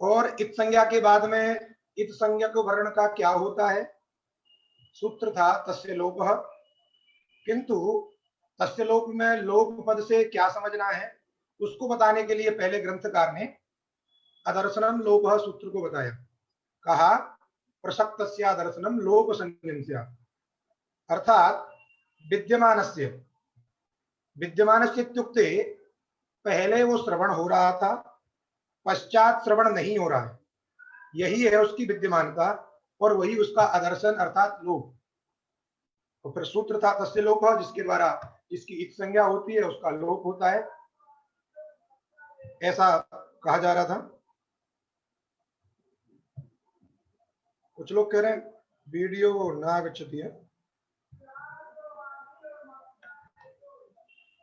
और इत संज्ञा के बाद में इत संज्ञक वर्ण का क्या होता है? सूत्र था तस्य लोपः, किंतु तस्य लोप में लोप पद से क्या समझना है उसको बताने के लिए पहले ग्रंथकार ने अदर्शनम लोपः सूत्र को बताया। कहा प्रसक्तस्य दर्शनम लोप संज्ञस्य, अर्थात विद्यमानस्य इत्युक्ते पहले वो श्रवण हो रहा था, पश्चात श्रवण नहीं हो रहा है, यही है उसकी विद्यमानता और वही उसका अदर्शन अर्थात लोप। तो फिर सूत्र था तस्य लोप, जिसके द्वारा जिसकी इत संज्ञा होती है उसका लोप होता है, ऐसा कहा जा रहा था। कुछ लोग कह रहे हैं वीडियो नागच्छति है,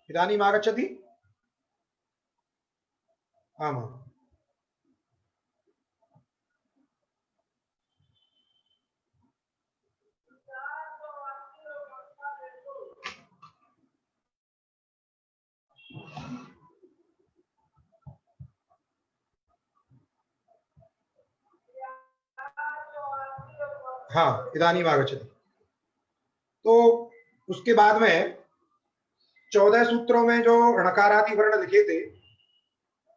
इदानीम् आगच्छति? आमां। हाँ, इदानीम् आगच्छति। तो उसके बाद में 14 सूत्रों में जो णकारादि वर्ण लिखे थे,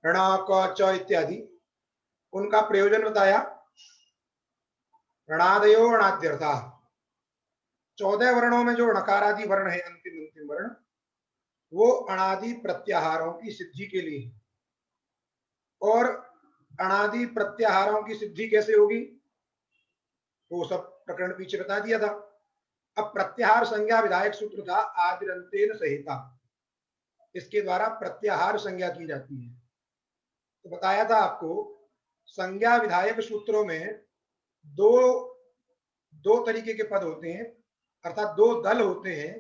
ण क च इत्यादि, उनका प्रयोजन बताया। णादयो अणाद्यर्था, 14 वर्णों में जो णकारादि वर्ण है, अंतिम वर्ण, वो अणादि प्रत्याहारों की सिद्धि के लिए है। और अणादि प्रत्याहारों की सिद्धि कैसे होगी वो सब प्रकरण पीछे बता दिया था। अब प्रत्याहार संज्ञा विधायक सूत्र था आदिरंतेन सहिता, इसके द्वारा प्रत्याहार संज्ञा की जाती है। तो बताया था आपको संज्ञा विधायक सूत्रों में दो तरीके के पद होते हैं, अर्थात दो दल होते हैं।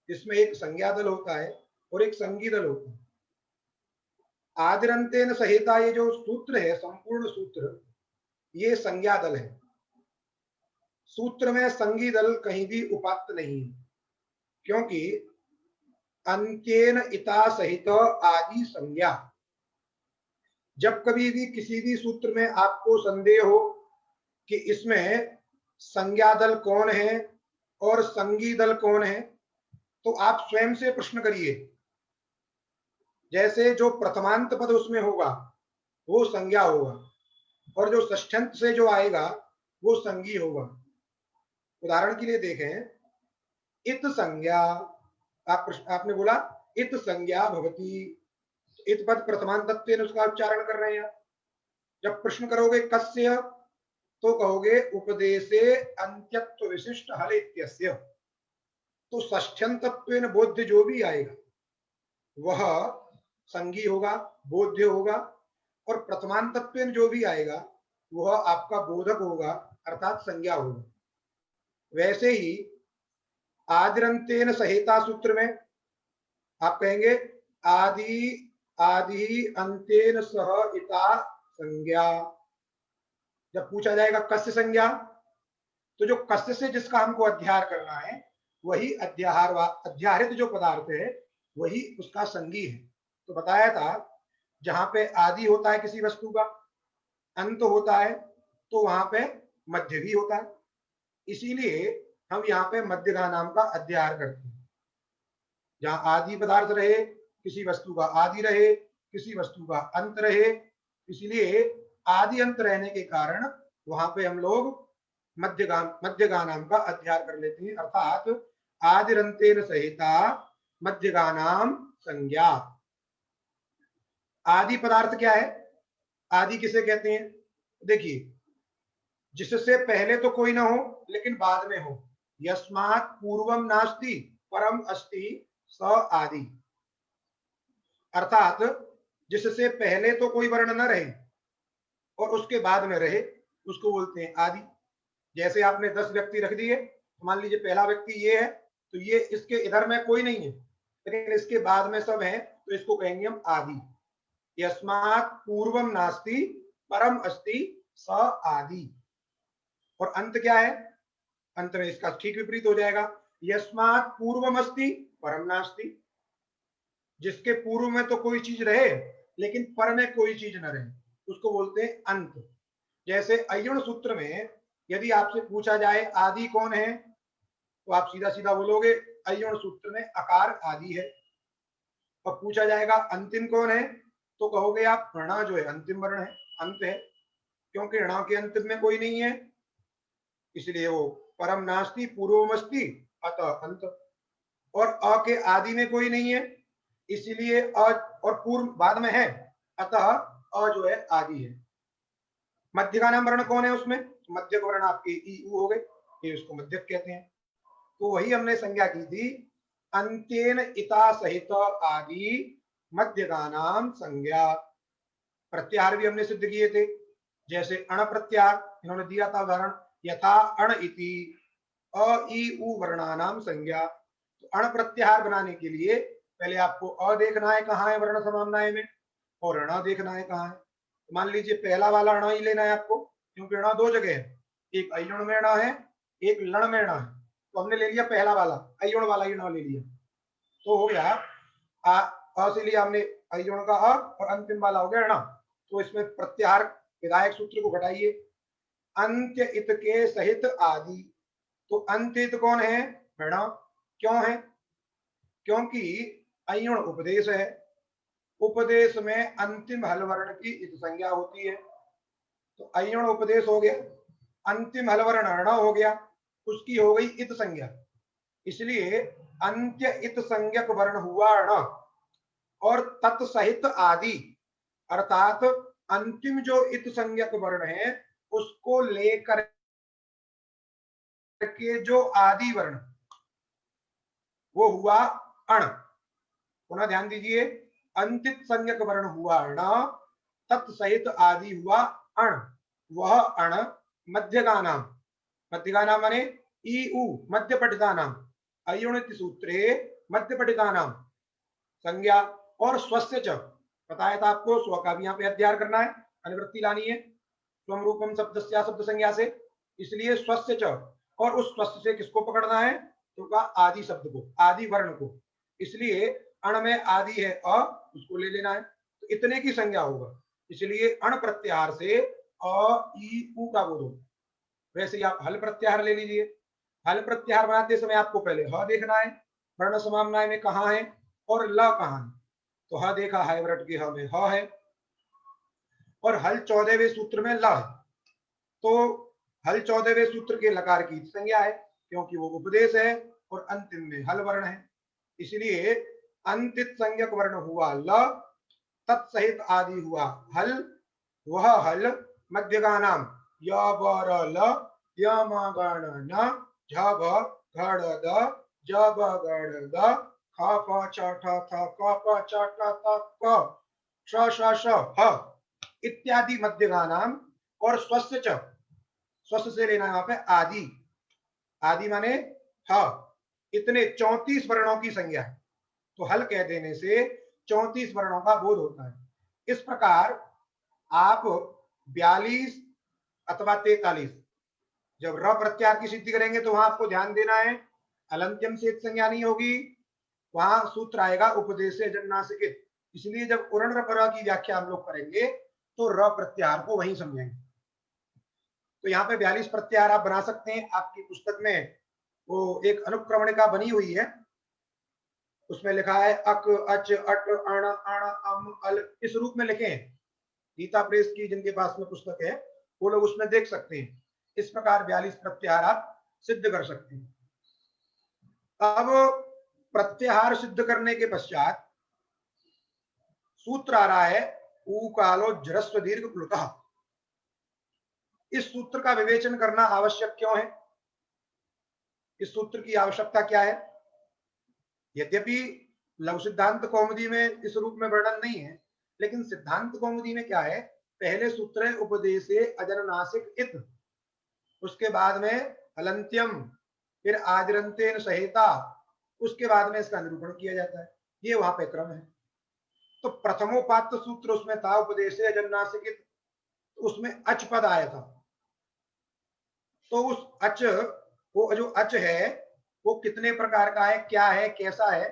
इसमें एक संज्ञा दल होता है और एक संगी दल होता है। आदिरंतेन सहिता ये जो सूत्र है, संपूर्ण सूत्र, ये संज्ञा दल है। सूत्र में संगी दल कहीं भी उपात्त नहीं है, क्योंकि अंत्येन इता सहित आदि संज्ञा। जब कभी भी किसी भी सूत्र में आपको संदेह हो कि इसमें संज्ञा दल कौन है और संगी दल कौन है, तो आप स्वयं से प्रश्न करिए। जैसे जो प्रथमांत पद उसमें होगा वो संज्ञा होगा, और जो षष्ठ्यंत से जो आएगा वो संगी होगा। उदाहरण के लिए देखें, इत संज्ञा, आपने बोला इत संज्ञा भवती, इत पद प्रथमांतत्वेन उसका उच्चारण कर रहे हैं। जब प्रश्न करोगे कस्य, तो कहोगे उपदेशे अंत्यत्व विशिष्ट हल इत्यस्य। तो षष्ठ्यंतत्वेन बोध्य जो भी आएगा वह संगी होगा, बोध्य होगा, और प्रथमांतत्वेन जो भी आएगा वह आपका बोधक होगा, अर्थात संज्ञा होगा। वैसे ही आदिरंतेन सहिता सूत्र में आप कहेंगे आदि अंतेन सह इता संज्ञा। जब पूछा जाएगा कस्य संज्ञा, तो जो कस्य से जिसका हमको अध्याहार करना है वही अध्याहरित जो पदार्थ है वही उसका संगी है। तो बताया था जहां पे आदि होता है किसी वस्तु का, अंत होता है, तो वहां पे मध्य भी होता है। इसीलिए हम यहाँ पे मध्यगा नाम का अध्याहार करते हैं। जहां आदि पदार्थ रहे, किसी वस्तु का आदि रहे, किसी वस्तु का अंत रहे, इसलिए आदि अंत रहने के कारण वहां पे हम लोग मध्यगा नाम का अध्याहार कर लेते हैं, अर्थात आदिरंतेन सहिता मध्यगा नाम संज्ञा। आदि पदार्थ क्या है? आदि किसे कहते हैं? देखिए, जिससे पहले तो कोई ना हो लेकिन बाद में हो। यस्मात् पूर्वम नास्ति परम अस्ति स आदि, अर्थात जिससे पहले तो कोई वर्ण न रहे और उसके बाद में रहे, उसको बोलते हैं आदि। जैसे आपने 10 व्यक्ति रख दिए, मान लीजिए पहला व्यक्ति ये है, तो ये इसके इधर में कोई नहीं है लेकिन इसके बाद में सब है, तो इसको कहेंगे हम आदि। यस्मात् पूर्वम नास्ति परम अस्ति स आदि। और अंत क्या है? अंत में इसका ठीक विपरीत हो जाएगा, यस्मात् पूर्वम अस्ति परम नास्ति। जिसके पूर्व में तो कोई चीज रहे लेकिन पर में कोई चीज न रहे, उसको बोलते हैं अंत। जैसे अय्युण सूत्र में यदि आपसे पूछा जाए आदि कौन है, तो आप सीधा सीधा बोलोगे अय्युण सूत्र में अकार आदि है। और पूछा जाएगा अंतिम कौन है, तो कहोगे आप ऋणा जो है अंतिम वर्ण है, अंत है, क्योंकि ऋणा के अंत में कोई नहीं है, इसलिए वो परम नास्ति पूर्वमस्ति अतः अंत। और अ के आदि में कोई नहीं है, इसीलिए अ और पूर्व बाद में है, अतः अ जो है आदि है। मध्य का नाम वर्ण कौन है उसमें, मध्यक वर्ण आपके ई उ हो गए, ये उसको मध्यक कहते हैं। तो वही हमने संज्ञा की थी, अंत्येन इता सहित आदि मध्य का नाम संज्ञा। प्रत्याहार भी हमने सिद्ध किए थे, जैसे अण प्रत्याहार इन्होंने दिया था उदाहरण, यथा अण इति अ ई उ वर्णानाम संज्ञा। तो अण प्रत्याहार बनाने के लिए पहले आपको अ देखना है कहाँ है वर्ण समाम्नाय में, और ऋण देखना है कहाँ है। तो मान लीजिए पहला वाला ऋण ही लेना है आपको, क्योंकि ऋण दो जगह है, एक अय्युण में ऋण है, एक लण में ऋण है। तो हमने ले लिया पहला वाला, अय्युण वाला ही ऋण ले लिया, तो हो गया अ से लिया हमने अय्युण का अ, और अंतिम वाला हो गया ऋण। तो इसमें प्रत्याहार विधायक सूत्र को घटाइए, अंत्य इत के सहित आदि। तो अंत्य कौन है, ऋण। क्यों है, क्योंकि अय्युण उपदेश है, उपदेश में अंतिम हल वर्ण की इत संज्ञा होती है। तो अय्युण उपदेश हो गया, अंतिम हल वर्ण ऋण हो गया, उसकी हो गई इत संज्ञा, इसलिए अंत्य इत संज्ञक वर्ण हुआ ऋण। और तत्सहित आदि अर्थात अंतिम जो इत संज्ञक वर्ण है उसको लेकर के जो आदि वर्ण वो हुआ अण। पुनः ध्यान दीजिए, अंतित संज्ञक वर्ण हुआ अण, तत्सहित आदि हुआ अण, वह अण मध्य का नाम, मध्य का नाम माने ई उ मध्य पठिता नाम, अयुणित सूत्रे मध्य पठिता नाम संज्ञा। और स्वस्य च बताया था आपको, स्व का भी यहाँ पे अध्ययन करना है, अनुवृत्ति लानी है स्वम रूपम शब्दस्या शब्द संज्ञा से, इसलिए स्वस्य च। और उस स्वस्य से किसको पकड़ना है, तो का आदि शब्द को, आदि वर्ण को, इसलिए अण में आदि है अ, उसको ले लेना है, तो इतने की संज्ञा होगा, इसलिए अण प्रत्याहार से अ ई उ का बोध होगा। वैसे ही आप हल प्रत्याहार ले लीजिए, हल प्रत्याहार बनाते समय आपको पहले ह देखना है, वर्ण समाम्नाय में कहाँ है और ल कहाँ है। तो ह देखा है वृट के ह में ह है, और हल 14वें सूत्र में ल है, तो हल 14वें सूत्र के लकार की संज्ञा है, क्योंकि वो उपदेश है और अंतिम में हल वर्ण है, इसलिए अंतित संज्ञक वर्ण हुआ ल, तत्सहित आदि हुआ हल, वह हल मध्य का नाम य ब र ल य म गण न झ भ घड़ द ज ब गड़ द ख प छ ठ थ क प छ ठ थ क श श श ह इत्यादि मध्य का नाम। और स्वस्थ च, स्वस्थ से लेना है वहां पे आदि, आदि माने ह, इतने 34 वर्णों की संज्ञा है, तो हल कह देने से 34 वर्णों का बोध होता है। इस प्रकार आप 42 अथवा 43 जब र प्रत्याहार की सिद्धि करेंगे तो वहां आपको ध्यान देना है, अलंत्यम से संज्ञा नहीं होगी, वहां सूत्र आएगा उपदेश जन्नासिकित, इसलिए जब उरण र की व्याख्या हम लोग करेंगे तो र प्रत्याहार को वहीं समझेंगे। तो यहाँ पे 42 प्रत्याहार आप बना सकते हैं, आपकी पुस्तक में वो एक अनुक्रमणिका बनी हुई है, उसमें लिखा है अक अच अट अण अण अम अल, इस रूप में लिखे हैं, गीता प्रेस की जिनके पास में पुस्तक है वो लोग उसमें देख सकते हैं, इस प्रकार 42 प्रत्याहार आप सिद्ध कर सकते हैं। अब प्रत्याहार सिद्ध करने के पश्चात सूत्र आ रहा है ऊ कालो जरस्व दीर्घ प्लुतः। इस सूत्र का विवेचन करना आवश्यक क्यों है, इस सूत्र की आवश्यकता क्या है। यद्यपि लघु सिद्धांत कौमुदी में इस रूप में वर्णन नहीं है, लेकिन सिद्धांत कौमुदी में क्या है, पहले सूत्र है उपदेशे अजनुनासिक इत, उसके बाद में हलंत्यम, फिर आदिरंतेन सहिता, उसके बाद में इसका निरूपण किया जाता है, ये वहां पे क्रम है। तो प्रथमोपात्त सूत्र उसमें था उपदेशे अजनुनासिक इत, उसमें अच पद आया था, तो उस अच, वो जो अच है वो कितने प्रकार का है, क्या है, कैसा है,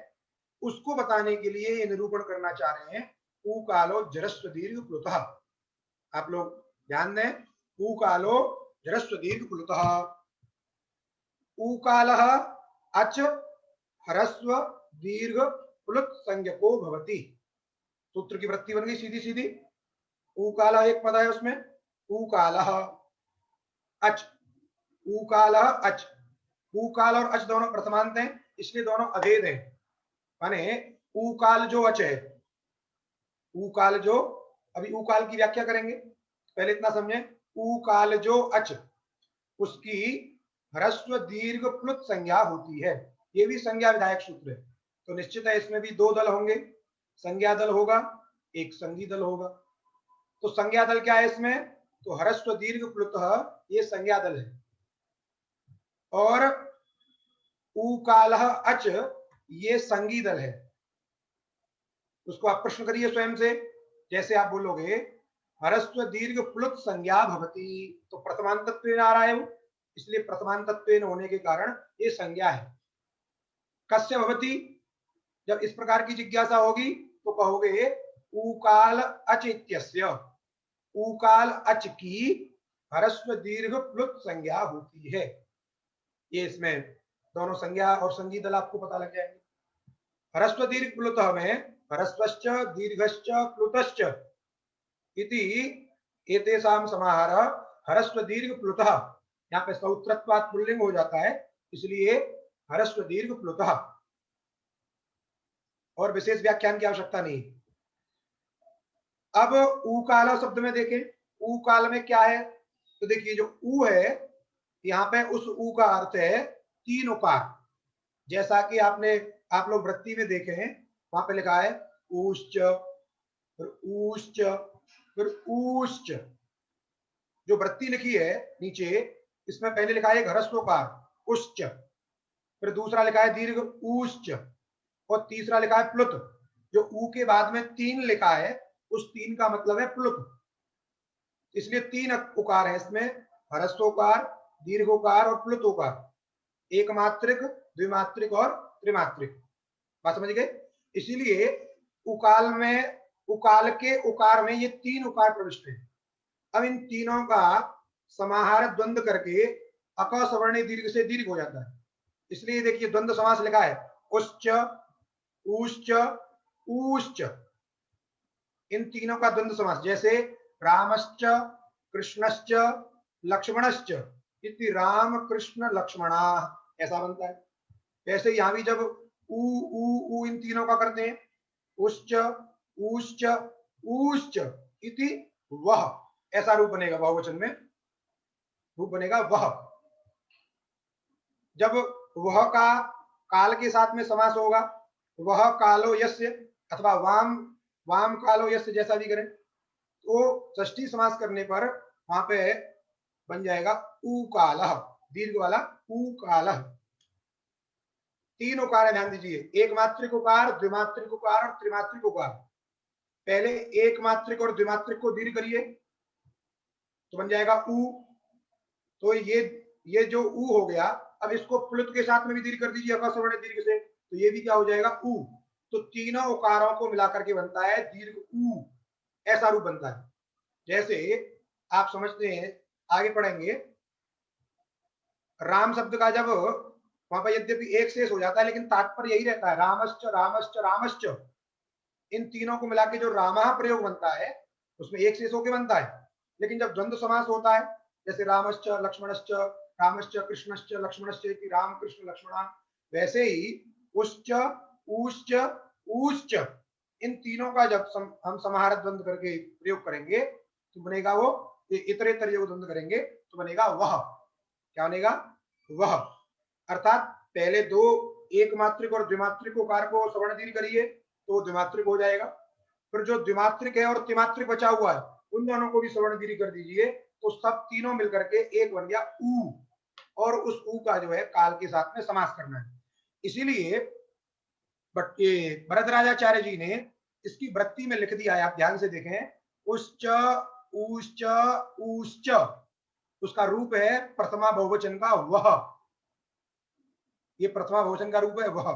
उसको बताने के लिए ये निरूपण करना चाह रहे हैं ऊ कालो जरस्व दीर्घ प्लुतः। आप लोग ध्यान दें, ऊकालो ह्रस्व दीर्घ प्लुतः, ऊकालः अच ह्रस्व दीर्घ प्लुत संज्ञको भवति। सूत्र की वृत्ति बन गई सीधी सीधी। ऊकालः एक पद है उसमें, ऊकालः अच, ऊकालः अच, ऊकाल और अच दोनों प्रथमांत हैं, इसलिए दोनों अभेद हैं। माने ऊकाल जो अच है, ऊकाल जो, अभी ऊकाल की व्याख्या करेंगे, पहले इतना समझें, ऊकाल जो अच, उसकी ह्रस्व दीर्घ प्लुत संज्ञा होती है। ये भी संज्ञा विधायक सूत्र है, तो निश्चित है इसमें भी दो दल होंगे, संज्ञा दल होगा, एक संगी दल होगा। तो संज्ञा दल क्या है इसमें, तो ह्रस्व दीर्घ प्लुतः, ये संज्ञा दल है, और ऊकालः अच ये संगी दल है। उसको आप प्रश्न करिए स्वयं से, जैसे आप बोलोगे ह्रस्व दीर्घ प्लुत संज्ञा भवति, तो प्रथमांतत्वेन आ रहा है वो, इसलिए प्रथमांतत्वेन होने के कारण ये संज्ञा है। कस्य भवति, जब इस प्रकार की जिज्ञासा होगी तो कहोगे ऊकाल अच इत्यस्य, ऊकाल अच की ह्रस्व दीर्घ प्लुत संज्ञा होती है। ये इसमें दोनों संज्ञा और संगी दल आपको पता लग जाएंगे। ह्रस्व दीर्घ प्लुतः में ह्रस्वश्च दीर्घश्च प्लुतश्च इति एतेषां समाहारः ह्रस्व दीर्घ प्लुतः, यहाँ पे सौत्रत्वात् पुल्लिंग हो जाता है, इसलिए ह्रस्व दीर्घ प्लुतः, और विशेष व्याख्यान की आवश्यकता नहीं। अब ऊकाल शब्द में देखें, ऊकाल में क्या है, तो देखिए जो ऊ है, यहाँ पे उस ऊ का अर्थ है तीन उकार, जैसा कि आप लोग वृत्ति में देखे हैं, वहां पे लिखा है ऊश्च, फिर ऊश्च, फिर ऊश्च। जो वृत्ति लिखी है नीचे, इसमें पहले लिखा है ह्रस्वकार उश्च, फिर दूसरा लिखा है दीर्घ ऊश्च, और तीसरा लिखा है प्लुत। जो ऊ के बाद में तीन लिखा है, उस तीन का मतलब है प्लुत, इसलिए तीन उकार है इसमें, ह्रस्वकार, दीर्घोकार और प्लुतोकार, एक मात्रिक, द्विमात्रिक और त्रिमात्रिक। बात समझ गए। इसीलिए उकाल में, उकाल के उकार में ये तीन उकार प्रविष्ट है। अब इन तीनों का समाहार द्वंद्व करके अक सवर्णी दीर्घ से दीर्घ हो जाता है, इसलिए देखिए द्वंद्व समास लिखा है उश्च, ऊश्च, ऊश्च, इन तीनों का द्वंद्व समास, जैसे रामश्च कृष्णश्च लक्ष्मणश्च इति राम कृष्ण लक्ष्मणा, ऐसा बनता है। वैसे यहां भी जब ऊ इन तीनों का करते हैं, उश्च ऊश्च ऊश्च इति वह, ऐसा रूप बनेगा, बहुवचन में रूप बनेगा वह। जब वह का काल के साथ में समास होगा, वह कालो यस्य, अथवा वाम वाम कालो यस्य, जैसा भी करें, तो षष्ठी समास करने पर वहां पे बन जाएगा ऊकालः, दीर्घ वाला ऊकालः। तीन उकार है, ध्यान दीजिए, एक मात्रिक उकार, द्विमात्रिक उकार और त्रिमात्रिक उकार। पहले एक मात्रिक और द्विमात्रिक को दीर्घ करिए तो बन जाएगा ऊ, तो ये जो ऊ हो गया, अब इसको प्लुत के साथ में भी दीर्घ कर दीजिए अकस्वर्ण दीर्घ से, तो ये भी क्या हो जाएगा ऊ। तो तीनों उकारों को मिलाकर के बनता है दीर्घ ऊ, ऐसा रूप बनता है। जैसे आप समझते हैं, आगे पढ़ेंगे, राम शब्द का जब वहां पर यद्यपि एक शेष हो जाता है, लेकिन तात्पर्य यही रहता है रामश्च रामश्च रामश्च, इन तीनों को मिला के जो रामा प्रयोग बनता है उसमें एक शेष होकर बनता है। लेकिन जब द्वंद्व समास होता है, जैसे रामश्च लक्ष्मणश्च, रामश्च कृष्णश्च लक्ष्मणश्च इति राम कृष्ण लक्ष्मणा, वैसे ही उश्च ऊश्च ऊश्च, इन तीनों का जब हम समाहार द्वंद्व करके प्रयोग करेंगे तो बनेगा वो, इतरेतर योग द्वंद्व करेंगे तो बनेगा वह। क्या बनेगा, वह। अर्थात पहले दो एक मात्रिक और द्विमात्रिक उकार को सवर्ण दीर्घ करिए तो द्विमात्रिक हो जाएगा, फिर जो द्विमात्रिक है और त्रिमात्रिक बचा हुआ है उन दोनों को भी सवर्ण दीर्घ कर दीजिए, तो सब तीनों मिलकर के एक बन गया ऊ, और उस ऊ का जो है काल के साथ में समास करना है। इसीलिए भरतराजाचार्य जी ने इसकी वृत्ति में लिख दिया है, आप ध्यान से देखें, उश्च ऊश्च ऊश्च, उसका रूप है प्रथमा बहुवचन का वह, ये प्रथमा बहुवचन का रूप है वह।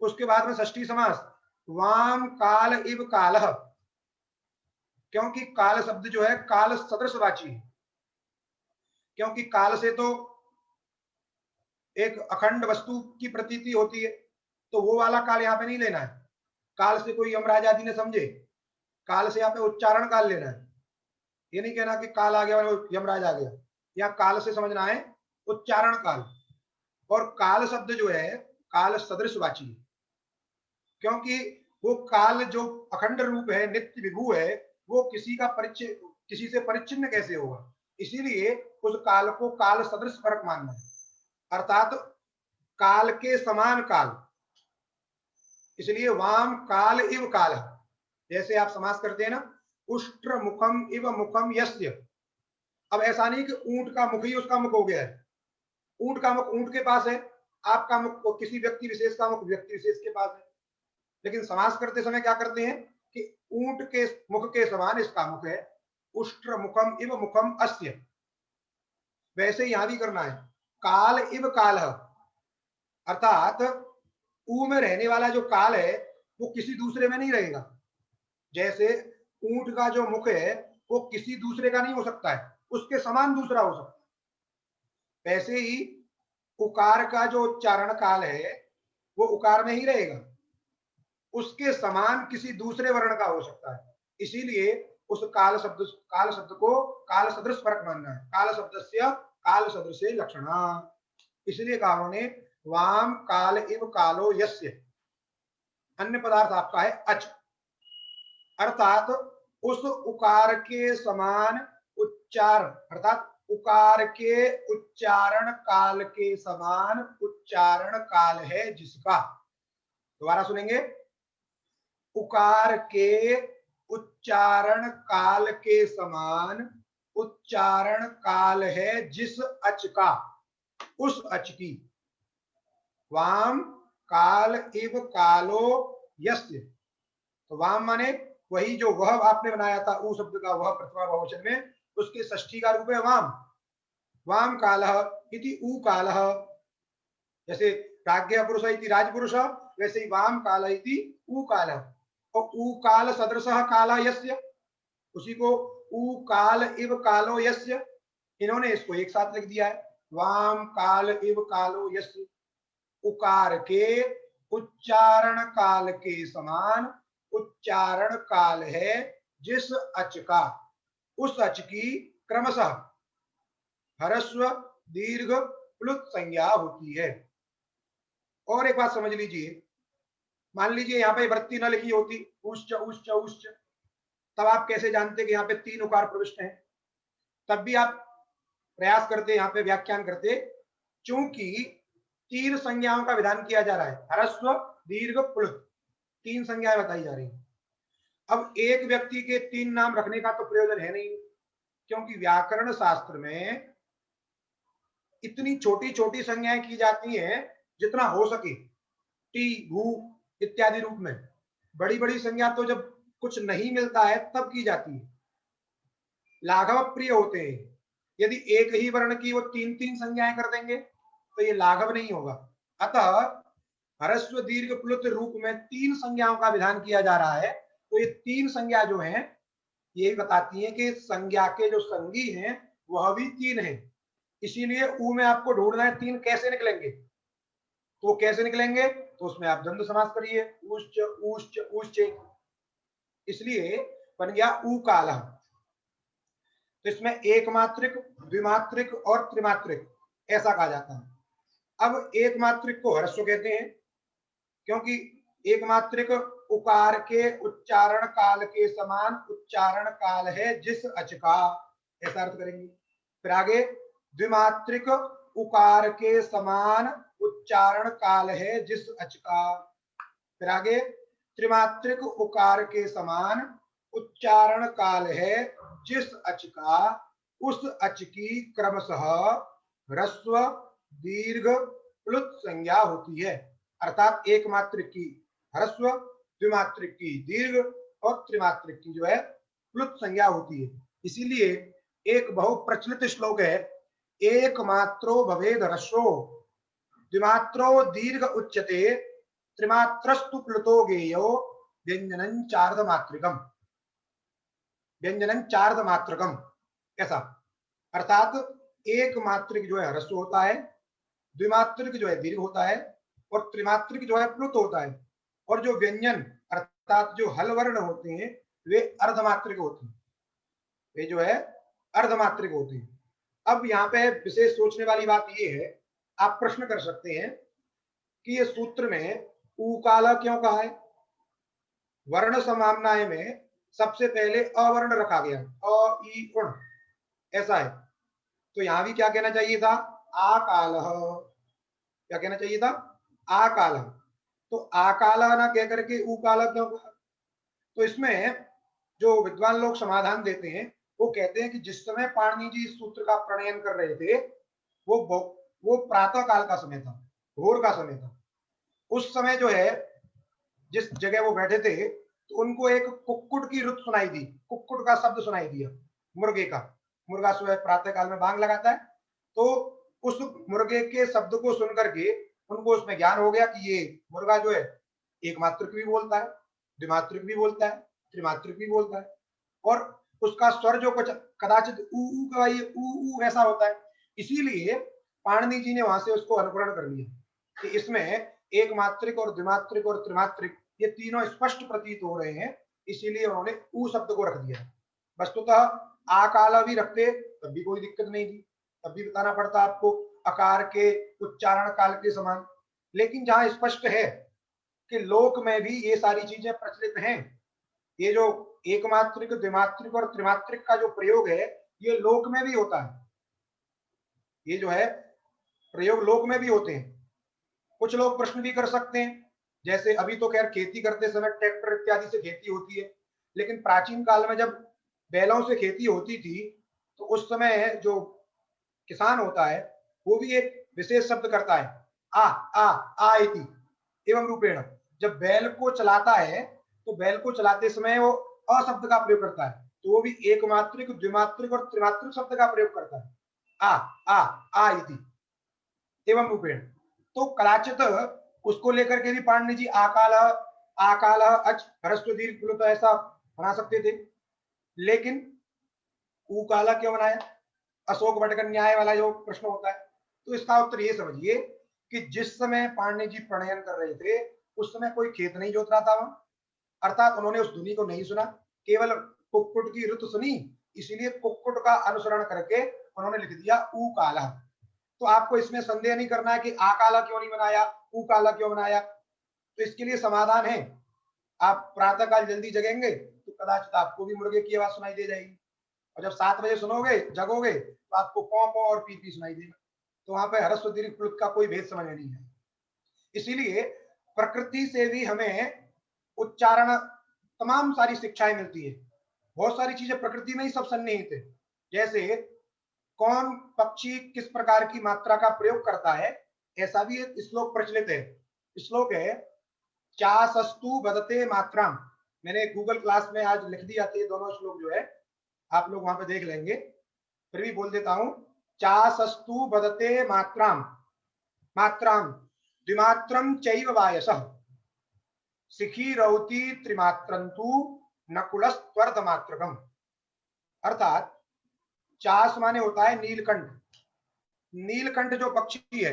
उसके बाद में षष्ठी समास, वाम काल इव कालः, क्योंकि काल शब्द जो है काल सदृशवाची है, क्योंकि काल से तो एक अखंड वस्तु की प्रतीति होती है, तो वो वाला काल यहाँ पे नहीं लेना है। काल से कोई यमराज आदि ने समझे, काल से यहाँ पे उच्चारण काल लेना है। ये नहीं कहना कि काल आ गया और यमराज आ गया, या काल से समझना है उच्चारण काल। और काल शब्द जो है काल सदृशवाची है, क्योंकि वो काल जो अखंड रूप है, नित्य विभू है, वो किसी का परिचय, किसी से परिचिन्न कैसे होगा, इसीलिए उस काल को काल सदृश फर्क मानना है, अर्थात काल के समान काल। इसलिए वाम काल इव काल, जैसे आप समास करते हैं ना, उष्ट्र मुखम इव मुखम यस्य। अब ऐसा नहीं कि ऊंट का मुख ही उसका मुख हो गया है, ऊंट का मुख ऊंट के पास है, आपका मुख किसी व्यक्ति विशेष का मुख व्यक्ति विशेष के पास है, लेकिन समास करते समय क्या करते हैं कि ऊंट के मुख के समान इसका मुख है, उष्ट्र मुखम इव मुखम अस्य। वैसे यहां भी करना है, काल इव काल, अर्थात ऊ में रहने वाला जो काल है वो किसी दूसरे में नहीं रहेगा। जैसे ऊंट का जो मुख है वो किसी दूसरे का नहीं हो सकता है, उसके समान दूसरा हो सकता है। वैसे ही उकार का जो उच्चारण काल है वो उकार में ही रहेगा, उसके समान किसी दूसरे वर्ण का हो सकता है। इसीलिए उस काल शब्द को काल सदृश फर्क मानना है, काल शब्दस्य काल सदृश लक्षणा। इसलिए कहा उन्होंने वाम काल इव कालो यस्य। अन्य पदार्थ आपका है अच, अर्थात उस उकार के समान उच्चारण, अर्थात उकार के उच्चारण काल के समान उच्चारण काल है जिसका, दोबारा सुनेंगे, उकार के उच्चारण काल के समान उच्चारण काल है जिस अच का, उस अच की। वाम काल इव कालो यस्य, तो वाम माने वही जो वह आपने बनाया था ऊ शब्द का वह प्रथमा बहुवचन में, उसके षष्ठी का रूप है वाम, वाम कालः इति ऊ कालः। जैसे प्राज्ञ पुरुष इति राजपुरुष, वैसे ही वाम काल इति ऊ कालः। और ऊ काल सदृशः कालः यस्य, उसी को ऊ काल इव कालो यस्य, इन्होंने इसको एक साथ लिख दिया है, वाम काल इव कालो यस्य। उकार के उच्चारण काल के समान उच्चारण काल है जिस अच का, उस अच की क्रमशः ह्रस्व दीर्घ प्लुत संज्ञा होती है। और एक बात समझ लीजिए, मान लीजिए यहाँ पे वृत्ति न लिखी होती, उच्च उच्च उच्च, तब आप कैसे जानते कि यहाँ पे 3 उकार प्रविष्ट हैं? तब भी आप प्रयास करते, यहाँ पे व्याख्यान करते, चूंकि 3 संज्ञाओं का विधान किया जा रहा है, ह्रस्व दीर्घ प्लुत, 3 संज्ञाएं बताई जा रही हैं। अब एक व्यक्ति के 3 नाम रखने का तो प्रयोजन है नहीं, क्योंकि व्याकरण शास्त्र में इतनी छोटी छोटी संज्ञाएं की जाती हैं जितना हो सके, टी भू इत्यादि रूप में। बड़ी बड़ी संज्ञा तो जब कुछ नहीं मिलता है तब की जाती है। लाघव प्रिय होते हैं, यदि एक ही वर्ण की वो 3-3 संज्ञाएं कर देंगे तो ये लाघव नहीं होगा। अतः ह्रस्व दीर्घ प्लुत रूप में 3 संज्ञाओं का विधान किया जा रहा है, तो ये 3 संज्ञा जो हैं ये बताती है कि संज्ञा के जो संगी हैं वह भी 3 हैं। इसीलिए ऊ में आपको ढूंढना है 3 कैसे निकलेंगे, तो कैसे निकलेंगे, तो उसमें आप द्वंद्व समास करिए, उश्च उश्च उश्च, इसलिए बन गया ऊ कालः। तो इसमें एक मात्रिक, द्विमात्रिक और त्रिमात्रिक ऐसा कहा जाता है। अब एक मात्रिक को ह्रस्व कहते हैं, क्योंकि एक मात्रिक उकार के उच्चारण काल के समान उच्चारण काल है जिस अच का, ऐसा अर्थ करेंगे। फिर आगे द्विमात्रिक उकार के समान उच्चारण काल है जिस अच का। फिर आगे त्रिमात्रिक उकार के समान उच्चारण काल है जिस अच का, उस अच की क्रमशः ह्रस्व दीर्घ प्लुत संज्ञा होती है। अर्थात एक मात्रिक की ह्रस्व, द्विमात्रिक की दीर्घ और त्रिमात्रिक की जो है प्लुत संज्ञा होती है। इसीलिए एक बहुप्रचलित श्लोक है, एक मात्रो भवेद ह्रस्वो द्विमात्रो दीर्घ उच्यते त्रिमात्रस्तु प्लुतो गेयो व्यंजनं चार्ध मात्रिकम। व्यंजनम चार्ध मात्रकम, ऐसा। अर्थात एक मात्रिक जो है ह्रस्व होता है, द्विमात्रिक जो है दीर्घ होता है, और त्रिमात्रिक जो है प्लुत होता है, और जो व्यंजन अर्थात जो हल वर्ण होते हैं वे अर्धमात्रिक होते हैं, वे जो है अर्धमात्रिक होते हैं। अब यहाँ पे विशेष सोचने वाली बात ये है, आप प्रश्न कर सकते हैं कि ये सूत्र में उकाला क्यों कहा है? वर्ण समाम्नाय में सबसे पहले अवर्ण रखा गया, अ ई उण, ऐसा है। तो यहां भी क्या कहना चाहिए था? आकालः। क्या कहना चाहिए था? आकालः। तो आकाला ना कह करके उकाला क्यों कहा? तो इसमें जो विद्वान लोग समाधान देते हैं वो कहते हैं कि जिस समय पाणिनि जी इस सूत्र का प्रणयन कर रहे थे वो प्रातः काल का समय था, भोर का समय था। उस समय जो है जिस जगह वो बैठे थे तो उनको एक कुक्कुट की रुत सुनाई दी, कुक्कुट का शब्द सुनाई दिया, मुर्गे का। मुर्गा सुबह प्रातः काल में बांग लगाता है, तो उस मुर्गे के शब्द को सुन करके उनको उसमें ज्ञान हो गया कि ये मुर्गा जो है एक मात्रिक भी बोलता है, द्विमात्रिक भी बोलता है, त्रिमात्रिक भी बोलता है, और उसका स्वर जो कुछ कदाचित ऊ का ऊ ऐसा होता है। इसीलिए पाणिनि जी ने वहां से उसको अनुकरण कर लिया कि इसमें एक मात्रिक और द्विमात्रिक और त्रिमात्रिक ये तीनों स्पष्ट प्रतीत हो रहे हैं, इसीलिए उन्होंने ऊ शब्द को रख दिया। वस्तुतः आकाला भी रखते तब भी कोई दिक्कत नहीं थी, तब भी बताना पड़ता आपको अकार के उच्चारण काल के समान। लेकिन जहां स्पष्ट है कि लोक में भी ये सारी चीजें प्रचलित हैं, ये जो एक मात्रिक, द्विमात्रिक और त्रिमात्रिक का जो प्रयोग है ये लोक में भी होता है, ये जो है प्रयोग लोक में भी होते हैं। कुछ लोग प्रश्न भी कर सकते हैं, जैसे अभी तो खैर खेती करते समय ट्रैक्टर इत्यादि से खेती होती है, लेकिन प्राचीन काल में जब बैलों से खेती होती थी तो उस समय जो किसान होता है वो भी एक विशेष शब्द करता है, आ इति एवं रूपेण। जब बैल को चलाता है तो बैल को चलाते समय वो अ शब्द का प्रयोग करता है, तो वो भी एक मात्रिक, द्विमात्रिक और त्रिमात्रिक शब्द का प्रयोग करता है, आ इति एवं रूपेण। तो कदाचित उसको लेकर के भी पाणिनि जी आकाल अच ह्रस्व दीर्घ प्लुत ऐसा बना सकते थे, लेकिन उकाला क्यों बनाया? अशोक वटक न्याय वाला जो प्रश्न होता है, तो इसका उत्तर ये समझिए कि जिस समय पाणिनि जी प्रणयन कर रहे थे उस समय कोई खेत नहीं जोत रहा था वहां, अर्थात उन्होंने उस ध्वनि को नहीं सुना, केवल कुक्कुट की रुत सुनी, इसीलिए कुक्कुट का अनुसरण करके उन्होंने लिख दिया उकाला। तो आपको इसमें संदेह नहीं करना है कि आकाला क्यों नहीं बनाया, उकाला क्यों बनाया। तो इसके लिए समाधान है, आप प्रातःकाल जल्दी जगेंगे तो कदाचित आपको भी मुर्गे की आवाज सुनाई दे जाएगी, और जब 7 बजे सुनोगे जगोगे तो आपको पौ पौ और पी पी सुनाई देगा। तो वहां पे ह्रस्व दीर्घ प्लुत का कोई भेद समझ में नहीं है। इसीलिए प्रकृति से भी हमें उच्चारण तमाम सारी शिक्षाएं मिलती है, बहुत सारी चीजें प्रकृति में ही सब सन्निहित है। जैसे कौन पक्षी किस प्रकार की मात्रा का प्रयोग करता है, ऐसा भी एक श्लोक प्रचलित है। श्लोक है चासस्तु बदते मात्राम, मैंने गूगल क्लास में आज लिख दिया था, दोनों श्लोक जो है आप लोग वहां पे देख लेंगे, फिर भी बोल देता हूं। चासस्तु बदते मात्राम, मात्राम द्विमात्रम चैव वायसः, शिखी रौती त्रिमात्रंतु नकुलस्त्वर्धमात्रकम। अर्थात चास माने होता है नीलकंठ। नीलकंठ जो पक्षी है,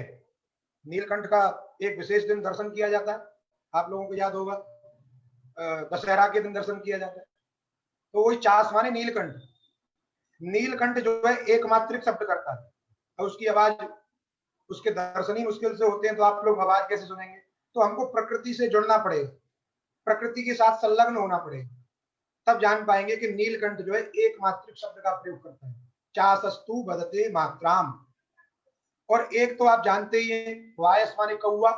नीलकंठ का एक विशेष दिन दर्शन किया जाता है, आप लोगों को याद होगा दशहरा के दिन दर्शन किया जाता है, तो वही चास माने नीलकंठ। नीलकंठ जो है एक मात्रिक शब्द करता है और उसकी आवाज, उसके दर्शन ही मुश्किल से होते हैं, तो आप लोग आवाज कैसे सुनेंगे? तो हमको प्रकृति से जुड़ना पड़ेगा, प्रकृति के साथ संलग्न होना पड़ेगा, तब जान पाएंगे कि नीलकंठ जो है एक मात्रिक शब्द का प्रयोग करता है, चासस्तु बदते मात्राम। और एक तो आप जानते ही हैं वायस माने कौआ।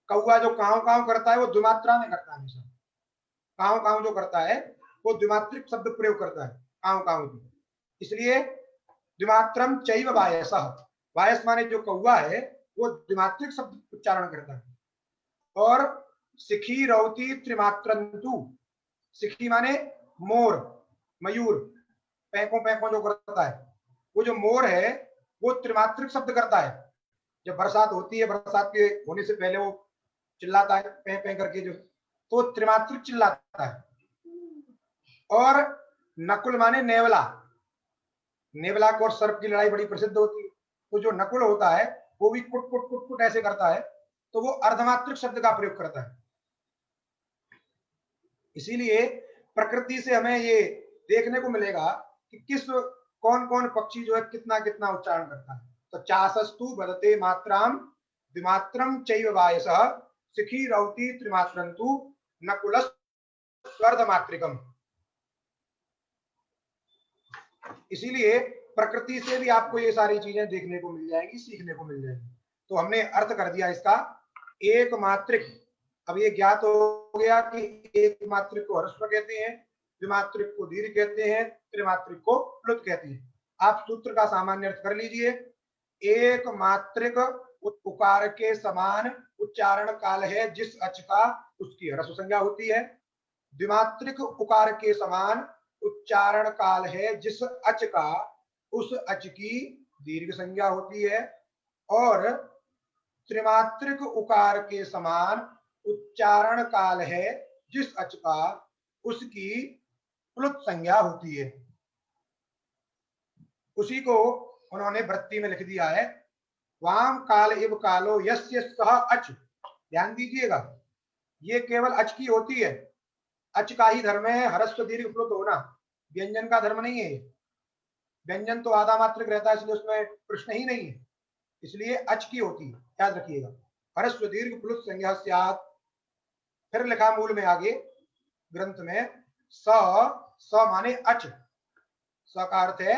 कौआ जो काव काव करता है वो द्विमात्रा में करता है, हमेशा काव काव जो करता है वो द्विमात्रिक शब्द प्रयोग करता है काव काव की, इसलिए द्विमात्रम चैव वायसः, वायस माने जो कौआ है वो द्विमात्रिक शब्द उच्चारण करता है। और शिखी रौती त्रिमात्रंतु, शिखी माने मोर, मयूर, पैंको पैंको जो करता है, वो जो मोर है वो त्रिमात्रिक शब्द करता है। जब बरसात होती है, बरसात के होने से पहले वो चिल्लाता है पै पै करके, जो तो त्रिमात्रिक चिल्लाता है। और नकुल माने नेवला, नेवला और सर्प की लड़ाई बड़ी प्रसिद्ध होती है। तो जो नकुल होता है वो भी कुट कुट कुट कुट ऐसे करता है, तो वो अर्धमात्रिक शब्द का प्रयोग करता है। इसीलिए प्रकृति से हमें ये देखने को मिलेगा कि किस कौन कौन पक्षी जो है कितना कितना उच्चारण करता है। तो चासस्तु बदते मात्राम द्विमात्रम चैव वायसः शिखी रौति त्रिमात्रंतु नकुलस् स्वर्धमात्रिकम। इसीलिए प्रकृति से भी आपको ये सारी चीजें देखने को मिल जाएंगी, सीखने को मिल जाएंगी। तो हमने अर्थ कर दिया इसका एक मात्रिक। अब ये ज्ञात हो गया कि एक मात्रिक को ह्रस्व कहते हैं, द्विमात्रिक को दीर्घ कहते हैं, त्रिमात्रिक को प्लुत कहते हैं। आप सूत्र का सामान्य अर्थ कर लीजिए। एक मात्रिक उकार के समान उच्चारण काल है जिस अच का उसकी ह्रस्व संज्ञा होती है। द्विमात्रिक उकार के समान उच्चारण काल है जिस अच का उस अच की दीर्घ संज्ञा होती है। और त्रिमात्रिक उकार के समान उच्चारण काल है जिस अच का उसकी प्लुत संज्ञा होती है। उसी को उन्होंने वृत्ति में लिख दिया है, वाम काल इव कालो यस्य सह अच। ध्यान दीजिएगा, ये केवल अच की होती है, अच का ही धर्म है ह्रस्व दीर्घ प्लुत होना, व्यंजन का धर्म नहीं है। व्यंजन तो आधा मात्रिक रहता है, इसलिए उसमें प्रश्न ही नहीं है, इसलिए अच की होती है, याद रखिएगा। ह्रस्व दीर्घ प्लुत संज्ञा स्यात्। फिर लिखा मूल में आगे ग्रंथ में, स माने अच, स का अर्थ है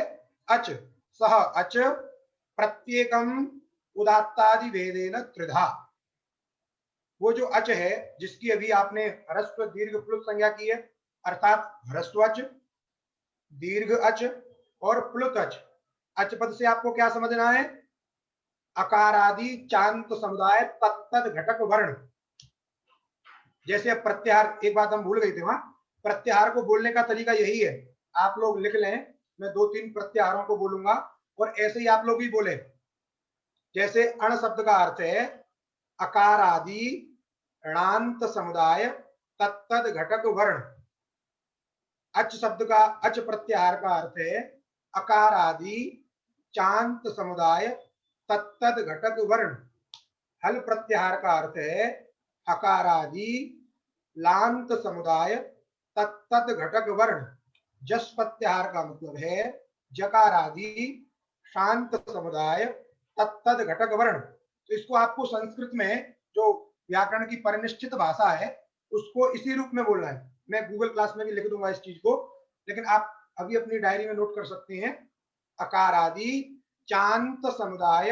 अच, सह अच प्रत्येकम उदात्तादि भेदेन त्रिधा। वो जो अच है जिसकी अभी आपने ह्रस्व दीर्घ प्लुत संज्ञा की है, अर्थात ह्रस्व अच, दीर्घ अच और प्लुत अच। अच पद से आपको क्या समझना है? अकारादि चांत समुदाय तत्तद घटक वर्ण। जैसे प्रत्याहार, एक बात हम भूल गए थे वहां, प्रत्याहार को बोलने का तरीका यही है, आप लोग लिख लें, मैं 2-3 प्रत्याहारों को बोलूंगा और ऐसे ही आप लोग भी बोले। जैसे अण शब्द का अर्थ है अकार आदि ऋणांत समुदाय तत्तद घटक वर्ण। अच शब्द का, अच प्रत्याहार का अर्थ है अकार आदि चांत समुदाय तत्तद घटक वर्ण। हल प्रत्याहार का अर्थ है हकार आदि लांत समुदाय तत्तद घटक वर्ण। जस प्रत्याहार का मतलब है जकार आदि शांत समुदाय तत्तद घटक वर्ण। तो इसको आपको संस्कृत में जो व्याकरण की परिनिष्ठित भाषा है उसको इसी रूप में बोलना है। मैं गूगल क्लास में भी लिख दूंगा इस चीज को, लेकिन आप अभी अपनी डायरी में नोट कर सकते हैं। अकार आदि चांत समुदाय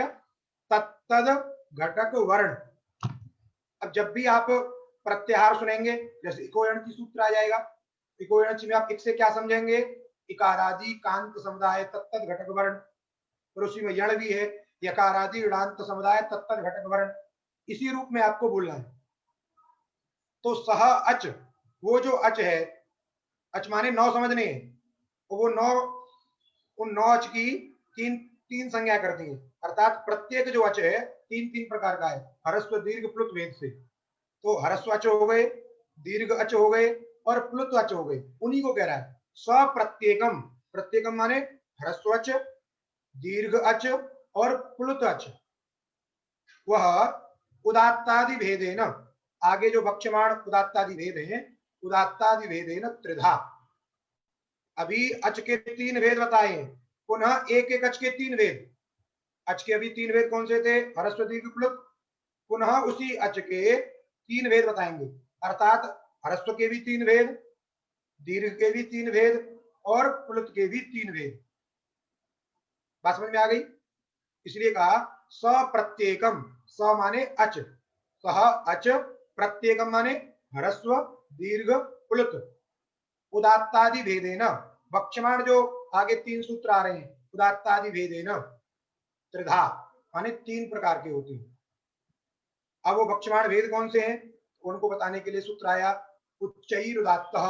तत्तद घटक वर्ण। अब जब भी आप प्रत्याहार सुनेंगे, जैसे इको एणचि सूत्र आ जाएगा, इको एणचि में आप एक से क्या समझेंगे? इकारादि कांत समुदाय तत्तद घटक वर्ण, और उसी में यण भी है यकारादि ऋणांत समुदाय तत्तद घटक वर्ण। इसी रूप में आपको बोलना है। तो सह अच, वो जो अच है, अच माने 9 समझने हैं, वो 9, उन 9 अच की तीन संज्ञा करती है, अर्थात प्रत्येक जो अच है 3 प्रकार का है, ह्रस्व दीर्घ प्लुत भेद से। तो ह्रस्व अच हो गए, दीर्घ अच हो गए और प्लुत अच हो गए, उन्हीं को कह रहा है स्वप्रत्येकम। प्रत्येकम माने ह्रस्व अच, दीर्घ अच और प्लुत अच। वह उदात्तादि भेदेन, आगे जो वक्ष्यमाण उदात्तादि भेद है, उदात्तादि भेदेन त्रिधा। अभी अच के 3 भेद बताए, पुनः एक एक अच के 3 भेद। अच के अभी 3 भेद कौन से थे? ह्रस्व दीर्घ प्लुत। पुनः उसी अच के 3 भेद बताएंगे, अर्थात ह्रस्व के भी 3 भेद, दीर्घ के भी 3 भेद और प्लुत के भी 3 भेद। बात समझ में आ गई? इसलिए कहा सप्रत्येकम, स माने अच, सह अच, प्रत्येकम माने ह्रस्व दीर्घ प्लुत, उदात्तादि भेदेन। वक्ष्यमाण जो आगे 3 सूत्र आ रहे हैं, उदात्तादि भेदेन त्रिधा माने 3 प्रकार के होते हैं। अब वो वक्ष्यमाण भेद कौन से हैं उनको बताने के लिए सूत्र आया उच्चैरुदात्तः,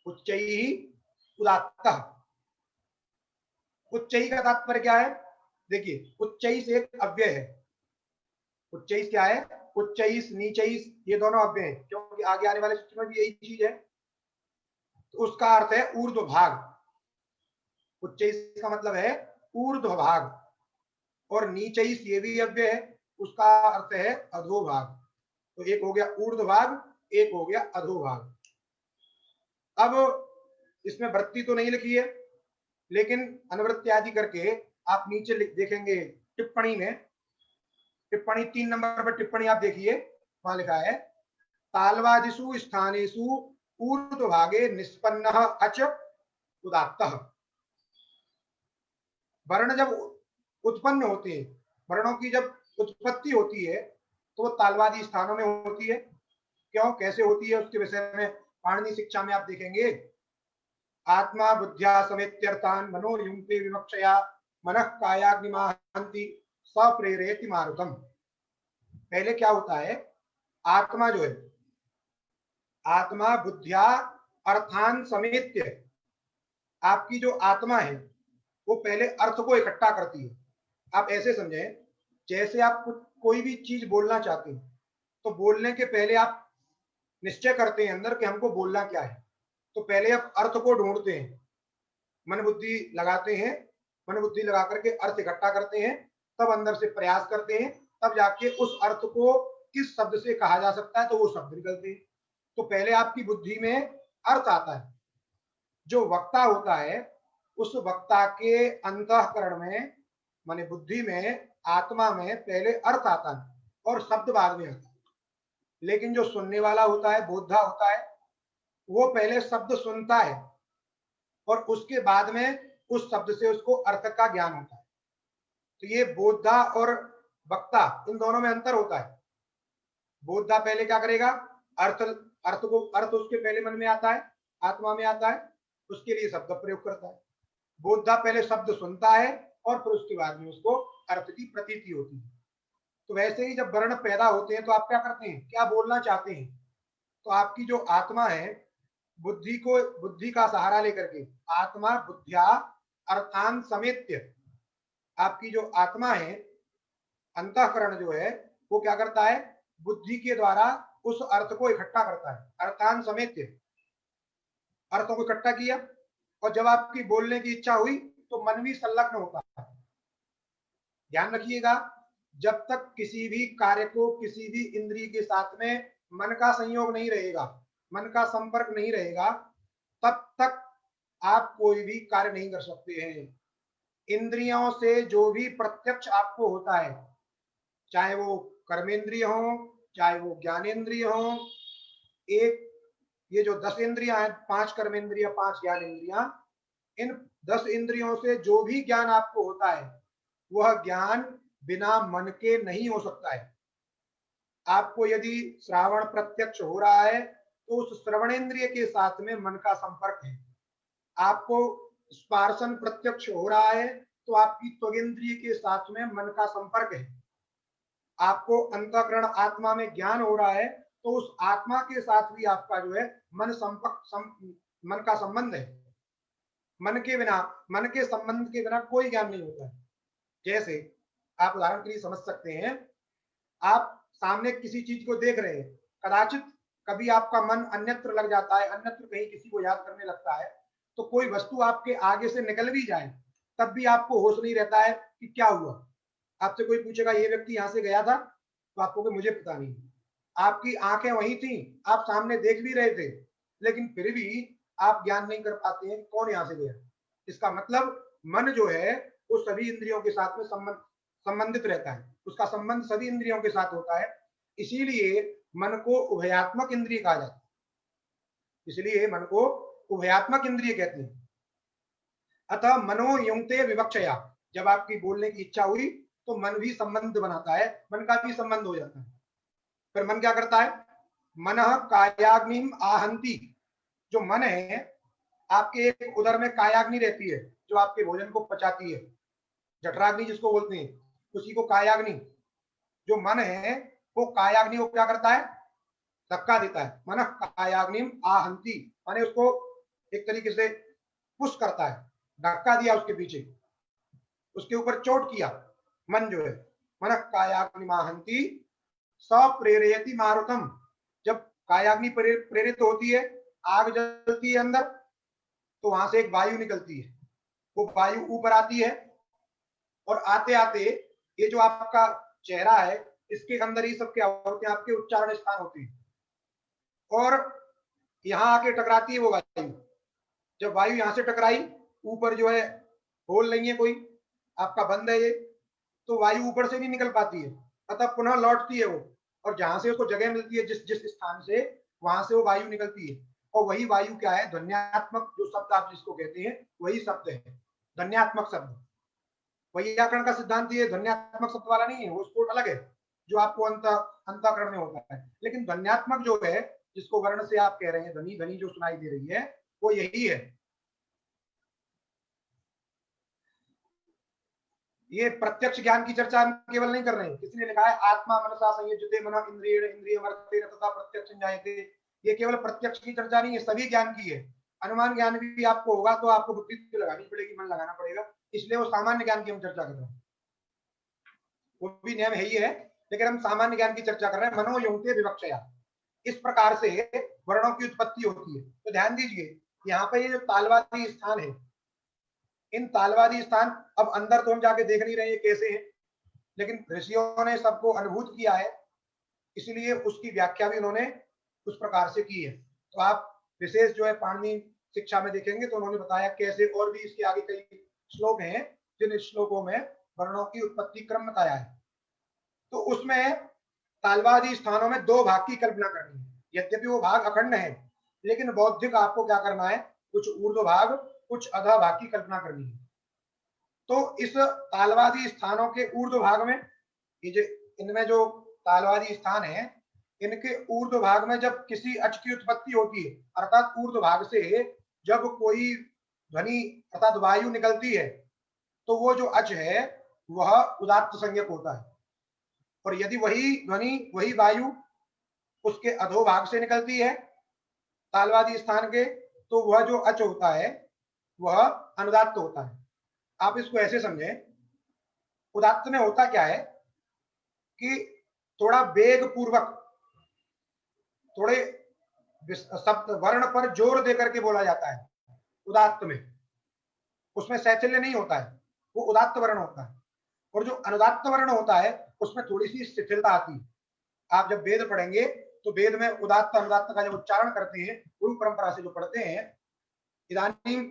उच्चैः उदात्तः। उच्चैः का तात्पर्य क्या है? देखिए, उच्चैः से एक अव्यय है। उच्चैः क्या है? उच्चैः नीचैः, ये दोनों अव्यय हैं, क्योंकि आगे आने वाले सूत्र में भी यही चीज है। तो उसका अर्थ है ऊर्ध्व भाग। उच्च इसका मतलब है ऊर्ध्व भाग, और नीचे ये भी अव्यय है, उसका अर्थ है अधोभाग। तो एक हो गया ऊर्ध्व भाग, एक हो गया अधोभाग। अब इसमें वृत्ति तो नहीं लिखी है, लेकिन अनुवृत्ति आदि करके आप नीचे देखेंगे टिप्पणी में, टिप्पणी 3 नंबर पर टिप्पणी आप देखिए, वहां लिखा है तालवादिषु स्थानेषु ऊर्ध्वभागे निष्पन्नः अच उदात्तः। वर्ण जब उत्पन्न होते हैं, वर्णों की जब उत्पत्ति होती है तो वो तालवादी स्थानों में होती है। क्यों, कैसे होती है, उसके विषय में पाणिनि शिक्षा में आप देखेंगे, आत्मा बुद्ध्या समेत्यर्थान मनो युंक्ते विवक्षया मनः कायाग्निमाहन्ति सप्रेरयति मारुतम। पहले क्या होता है, आत्मा जो है, आत्मा बुद्ध्या अर्थान समेत्य, आपकी जो आत्मा है वो पहले अर्थ को इकट्ठा करती है। आप ऐसे समझें, जैसे आप कोई भी चीज बोलना चाहते हैं तो बोलने के पहले आप निश्चय करते हैं अंदर कि हमको बोलना क्या है, तो पहले आप अर्थ को ढूंढते हैं, मन बुद्धि लगाते हैं, मन बुद्धि लगा करके अर्थ इकट्ठा करते हैं, तब अंदर से प्रयास करते हैं, तब जाके उस अर्थ को किस शब्द से कहा जा सकता है तो वो शब्द निकलते हैं। तो पहले आपकी बुद्धि में अर्थ आता है, जो वक्ता होता है उस वक्ता के अंतःकरण में माने बुद्धि में, आत्मा में पहले अर्थ आता है और शब्द बाद में आता है। लेकिन जो सुनने वाला होता है, बोधा होता है, वो पहले शब्द सुनता है और उसके बाद में उस शब्द से उसको अर्थ का ज्ञान होता है। तो ये बोधा और वक्ता, इन दोनों में अंतर होता है। बोधा पहले क्या करेगा, अर्थ अर्थ उसके पहले मन में आता है, आत्मा में आता है, उसके लिए शब्द प्रयोग करता है। बोधा पहले शब्द सुनता है और फिर उसके बाद में उसको अर्थ की प्रतीति होती है। तो वैसे ही जब वर्ण पैदा होते हैं तो आप क्या करते हैं, क्या बोलना चाहते हैं, तो आपकी जो आत्मा है, बुद्धि का सहारा लेकर के, आत्मा बुद्धिया अर्थान समेत्य, आपकी जो आत्मा है, अंतःकरण जो है, वो क्या करता है, बुद्धि के द्वारा उस अर्थ को इकट्ठा करता है। अर्थान समेत्य, अर्थों को इकट्ठा किया, और जब आपकी बोलने की इच्छा हुई तो मन भी संलग्न होता है। ध्यान रखिएगा, जब तक किसी भी कार्य को किसी भी इंद्रिय के साथ में मन का संयोग नहीं रहेगा, मन का संपर्क नहीं रहेगा, तब तक आप कोई भी कार्य नहीं कर सकते हैं। इंद्रियों से जो भी प्रत्यक्ष आपको होता है, चाहे वो कर्मेंद्रिय हो, चाहे वो ज्ञानेन्द्रिय हो, एक ये जो 10 इंद्रियां हैं, 5 कर्मेंद्रिय 5 ज्ञानेन्द्रियां, इन 10 इंद्रियों से जो भी ज्ञान आपको होता है वह ज्ञान बिना मन के नहीं हो सकता है। आपको यदि श्रावण प्रत्यक्ष हो रहा है तो उस श्रवणेन्द्रिय के साथ में मन का संपर्क है। आपको स्पर्शन प्रत्यक्ष हो रहा है तो आपकी त्वगेंद्रिय के साथ में मन का संपर्क है। आपको अंतःकरण आत्मा में ज्ञान हो रहा है तो उस आत्मा के साथ भी आपका जो है मन का संबंध है। मन के बिना, मन के संबंध के बिना कोई ज्ञान नहीं होता है। जैसे आप उदाहरण के लिए समझ सकते हैं, आप सामने किसी चीज को देख रहे हैं, कदाचित कभी आपका मन अन्यत्र लग जाता है, अन्यत्र कहीं किसी को याद करने लगता है, तो कोई वस्तु आपके आगे से निकल भी जाए तब भी आपको होश नहीं रहता है कि क्या हुआ। आपसे कोई पूछेगा ये व्यक्ति यहाँ से गया था, तो आपको कि मुझे पता नहीं। आपकी आंखें वहीं थी, आप सामने देख भी रहे थे, लेकिन फिर भी आप ज्ञान नहीं कर पाते हैं कौन यहाँ से गया। इसका मतलब मन जो है वो सभी इंद्रियों के साथ में संबंधित रहता है, उसका संबंध सभी इंद्रियों के साथ होता है। इसीलिए मन को उभयात्मक इंद्रिय कहा जाता है, इसलिए मन को उभयात्मक इंद्रिय कहते हैं। अतः मनो युंक्ते विवक्षया, जब आपकी बोलने की इच्छा हुई तो मन भी संबंध बनाता है, मन का भी संबंध हो जाता है। फिर मन क्या करता है, मनः कायाग्निम आहंति, जो मन है आपके एक उदर में कायाग्नि रहती है जो आपके भोजन को पचाती है, जठराग्नि जिसको बोलते हैं, उसी को कायाग्नि। जो मन है वो कायाग्नि को क्या करता है, धक्का देता है। मन कायाग्निम आहंति माने उसको एक तरीके से पुश करता है, धक्का दिया उसके पीछे, उसके ऊपर चोट किया। मन जो है मन कायाग्नि आहंति सप्रेरयति मारुतम, जब कायाग्नि प्रेरित होती है, आग जलती है अंदर, तो वहां से एक वायु निकलती है, वो वायु ऊपर आती है और आते आते ये जो आपका चेहरा है इसके अंदर ही सब क्या होते हैं, आपके उच्चारण स्थान होते हैं, और यहाँ आके टकराती है वो वायु। जब वायु यहाँ से टकराई, ऊपर जो है होल नहीं है कोई, आपका बंद है ये, तो वायु ऊपर से नहीं निकल पाती है, अतः पुनः लौटती है वो, और जहां से उसको जगह मिलती है जिस जिस स्थान से, वहां से वो वायु निकलती है। और वही वायु क्या है, ध्वन्यात्मक जो शब्द आप जिसको कहते हैं वही शब्द है ध्वन्यात्मक शब्द। वैयाकरण का सिद्धांत ये ध्वन्यात्मक शब्द वाला नहीं है, वो स्फोट अलग है जो आपको अंतःकरण में होता है, लेकिन ध्वन्यात्मक जो है जिसको वर्ण से आप कह रहे हैं, ध्वनि ध्वनि जो सुनाई दे रही है वो यही है। ये प्रत्यक्ष ज्ञान की चर्चा हम केवल नहीं कर रहे हैं, किसी ने लिखा है आत्मा मनसा संयुज्यते मन इंद्रिय इंद्रिय वर्तेन तथा प्रत्यक्ष जायते, ये केवल प्रत्यक्ष की चर्चा नहीं है, सभी ज्ञान की है। अनुमान ज्ञान भी आपको होगा तो आपको बुद्धि लगानी पड़ेगी, मन लगाना पड़ेगा, इसलिए वो सामान्य ज्ञान की हम चर्चा कर रहे हैं, वो भी नियम है ही है, लेकिन हम सामान्य ज्ञान की चर्चा कर रहे हैं। मनो युक्ते विवक्षया, इस प्रकार से वर्णों की उत्पत्ति होती है। तो ध्यान दीजिए, यहाँ पे ये जो तालवादी स्थान है, इन तालवादी स्थान, अब अंदर तो हम जाके देख नहीं रहे कैसे हैं, लेकिन ऋषियों ने सबको अनुभूत किया है, इसलिए उसकी व्याख्या भी उन्होंने उस प्रकार से की है। तो आप विशेष जो है पाणिनि शिक्षा में देखेंगे तो उन्होंने बताया कैसे, और भी इसके आगे कई श्लोक हैं जिन श्लोकों में वर्णों की उत्पत्ति क्रम बताया है। तो उसमें तालवादी स्थानों में दो भाग की कल्पना करनी है, यद्यपि वो भाग अखंड है, लेकिन बौद्धिक आपको क्या करना है, कुछ ऊर्ध्व भाग कुछ अधः भाग की कल्पना करनी है। तो इस तालवादी स्थानों के ऊर्ध्व भाग में, ये जो इनमें जो तालवादी स्थान है, इनके ऊर्ध्व भाग में जब किसी अच की उत्पत्ति होती है, अर्थात ऊर्ध्व भाग से जब कोई ध्वनि अर्थात वायु निकलती है, तो वो जो अच है वह उदात्त संज्ञक होता है। और यदि वही ध्वनि वही वायु उसके अधोभाग से निकलती है तालवादी स्थान के, तो वह जो अच होता है वह अनुदात्त होता है। आप इसको ऐसे समझें, उदात्त में होता क्या है कि थोड़ा वेग पूर्वक, थोड़े शब्द वर्ण पर जोर देकर के बोला जाता है उदात्त में, उसमें शैथिल्य नहीं होता है, वो उदात्त वर्ण होता है। और जो अनुदात्त वर्ण होता है उसमें थोड़ी सी शिथिलता आती है। आप जब वेद पढ़ेंगे तो वेद में उदात्त अनुदात्त का जब उच्चारण करते हैं, गुरु परंपरा से जो पढ़ते हैं, इदानीं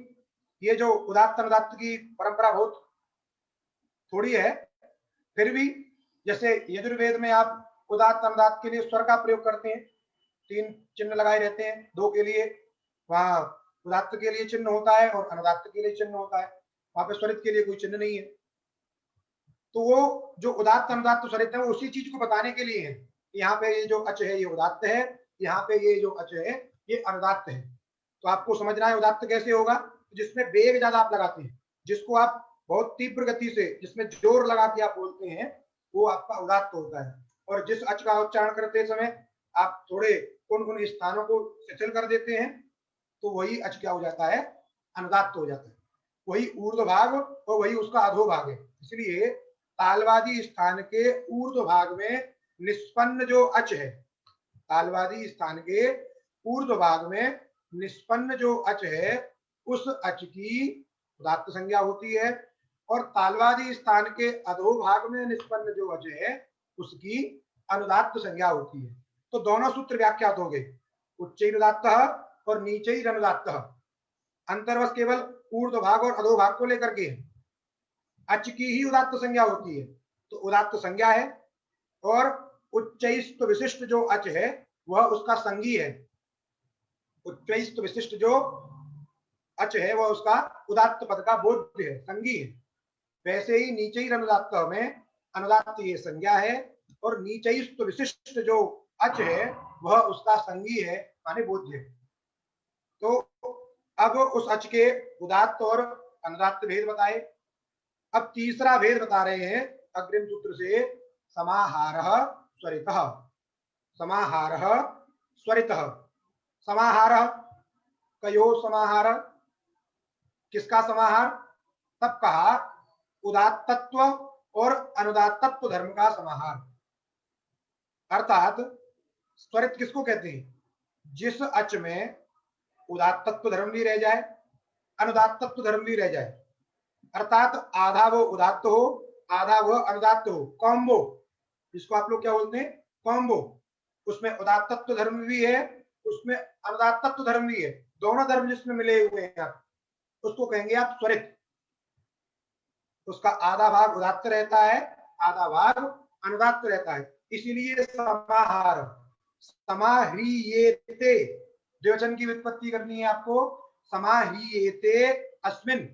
ये जो उदात्त अनुदात्त की परंपरा बहुत थोड़ी है, फिर भी जैसे यजुर्वेद में आप उदात्त अनुदात्त के लिए स्वर का प्रयोग करते हैं, 3 चिन्ह लगाए रहते हैं, 2 के लिए वहां उदात्त के लिए चिन्ह होता है और अनुदात्त के लिए चिन्ह होता है, वहां पे स्वरित के लिए कोई चिन्ह नहीं है। तो वो जो उदात्त अनुदात्त स्वरित है वो उसी चीज को बताने के लिए है, यहाँ पे ये जो अच है ये उदात्त है, यहाँ पे ये जो अच है ये अनुदात्त है। तो आपको समझना है उदात्त कैसे होगा, जिसमें वेग ज्यादा आप लगाते हैं, जिसको आप बहुत तीव्र गति से, जिसमें जोर लगा के आप बोलते हैं, वो आपका उदात्त होता है। और जिस अच का उच्चारण करते समय आप थोड़े उन स्थानों को शिथिल कर देते हैं, तो वही अच क्या हो जाता है, अनुदात्त हो जाता है। वही ऊर्ध्व भाग और वही उसका अधो भाग है। इसलिए तालवादी स्थान के ऊर्ध्व भाग में निष्पन्न जो अच है, तालवादी स्थान के ऊर्ध्व भाग में निष्पन्न जो अच है, उस अच की उदात्त संज्ञा होती है, और तालवादी स्थान के अधो भाग में निष्पन्न जो अच है उसकी अनुदात्त संज्ञा होती है। तो दोनों सूत्र व्याख्यात हो गए, उच्चैरुदात्तः और नीचैरनुदात्तः। अंतर बस केवल ऊर्ध्व भाग और अधो भाग को लेकर के, अच की ही उदात्त संज्ञा होती है, तो उदात्त संज्ञा है, और उच्चैस्त विशिष्ट जो अच है वह उसका संगी है। उच्चैस्त विशिष्ट जो अच है वह उसका उदात्त पद का बोध्य है, संगी है। वैसे ही नीचैरनुदात्त में अनुदात्त ये संज्ञा है, और नीचैस्त विशिष्ट जो अच है वह उसका संगी है, माने बोध्य। तो अब उस अच के उदात्त और अनुदात्त भेद बताए। अब तीसरा भेद बता रहे हैं अग्रिम सूत्र से, समाहारः स्वरितः। समाहारः स्वरितः, समाहारः कयो समाहार, किसका समाहार, तब कहा उदात्तत्व और अनुदात्तत्व धर्म का समाहार। अर्थात स्वरित किसको कहते हैं, जिस अच में उदात्तत्व धर्म भी रह जाए अनुदात्त तत्व धर्म भी रह जाए, अर्थात आधा वो उदात्त हो, आधा वह अनुदात्त हो, कॉम्बो, जिसको आप लोग क्या बोलते हैं, कॉम्बो। उसमें उदात्त तत्व धर्म भी है, उसमें अनुदात्त तत्व धर्म भी है, दोनों धर्म जिसमें मिले हुए हैं आप, उसको कहेंगे आप स्वरित। उसका आधा भाग उदात्त रहता है, आधा भाग अनुदात्त रहता है, इसीलिए समाहार, समाह्रियेते, द्विवचन की व्युत्पत्ति करनी है आपको, समाह्रियेते अस्मिन्,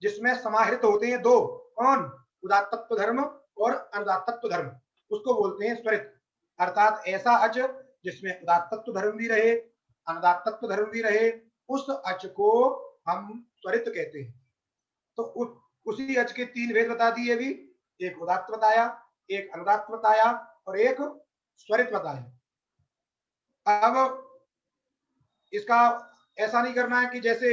जिसमें समाहृत होते हैं दो, कौन, उदात्त तत्व धर्म और अनुदात्त तत्व धर्म, उसको बोलते हैं स्वरित। अर्थात ऐसा अच जिसमें उदात्त तत्व धर्म भी रहे, अनुदात्त तत्व धर्म भी रहे, उस अच को हम स्वरित कहते हैं। तो उसी अच के तीन भेद बता दिए अभी, एक उदात्त बताया, एक अनुदात्त बताया और एक स्वरित बताया। अब इसका ऐसा नहीं करना है कि जैसे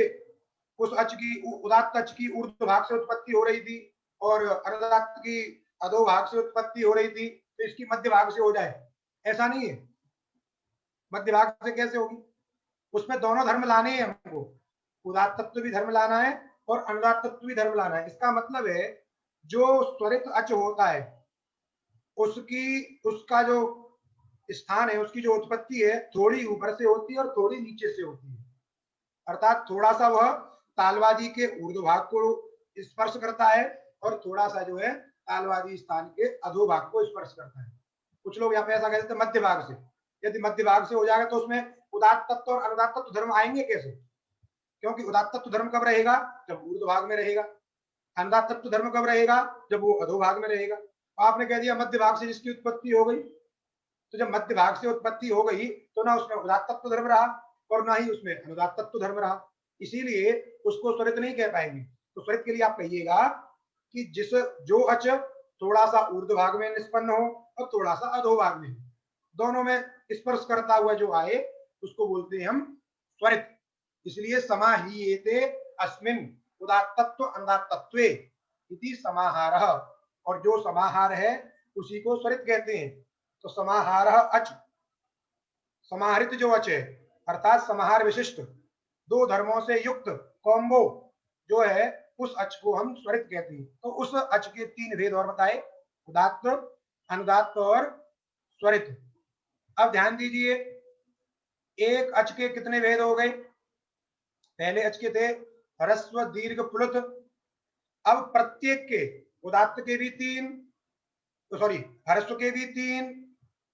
उस अच की, उदात्त अच की ऊर्ध्व भाग से उत्पत्ति हो रही थी और अनुदात्त की अधो भाग से उत्पत्ति हो रही थी, तो इसकी मध्य भाग से हो जाए, ऐसा नहीं है। मध्य भाग से कैसे होगी, उसमें दोनों धर्म लाने हैं हमको, उदात्त तत्व भी धर्म लाना है और अनुदात्त तत्व भी धर्म लाना है। इसका मतलब है जो स्वरित अच होता है उसका जो स्थान है, उसकी जो उत्पत्ति है, थोड़ी ऊपर से होती है और थोड़ी नीचे से होती है। अर्थात थोड़ा सा वह तालवादी के ऊर्ध्व भाग को स्पर्श करता है और थोड़ा सा जो है तालवादी स्थान के अधो भाग को स्पर्श करता है। कुछ लोग यहाँ पे ऐसा कहते हैं मध्य भाग से, यदि मध्य भाग से हो जाएगा तो उसमें उदात्त तत्व और अनुदात्त तत्व धर्म आएंगे कैसे, क्योंकि उदात्त तत्व धर्म कब रहेगा, जब ऊर्ध्व भाग में रहेगा, अनुदात्त तत्व धर्म कब रहेगा, जब वो अधो भाग में रहेगा। आपने कह दिया मध्य भाग से जिसकी उत्पत्ति हो गई, तो जब मध्य भाग से उत्पत्ति हो गई तो ना उसमें उदात्त तत्व धर्म रहा और ना ही उसमें अनुदात्त तत्व धर्म रहा, इसीलिए उसको स्वरित नहीं कह पाएंगे। तो स्वरित के लिए आप कहिएगा कि जिस जो अच थोड़ा सा ऊर्ध्व भाग में निष्पन्न हो और थोड़ा सा अधो भाग में, दोनों में स्पर्श करता हुआ जो आए उसको बोलते हैं हम स्वरित। इसलिए समाहीयेते अस्मिन् उदात्तत्व अनुदात्तत्वे इति समाहारः, और जो समाहार है उसी को स्वरित कहते हैं। तो समाहारः अच, समाहरित जो अच है अर्थात समाहार विशिष्ट दो धर्मों से युक्त कॉम्बो जो है, उस अच को हम स्वरित कहते हैं। तो उस अच के तीन भेद और बताए, उदात्त, अनुदात्त और स्वरित। अब ध्यान दीजिए, एक अच के कितने भेद हो गए, पहले अच के थे ह्रस्व दीर्घ प्लुत, अब प्रत्येक के, उदात्त के भी तीन, सॉरी ह्रस्व के भी तीन,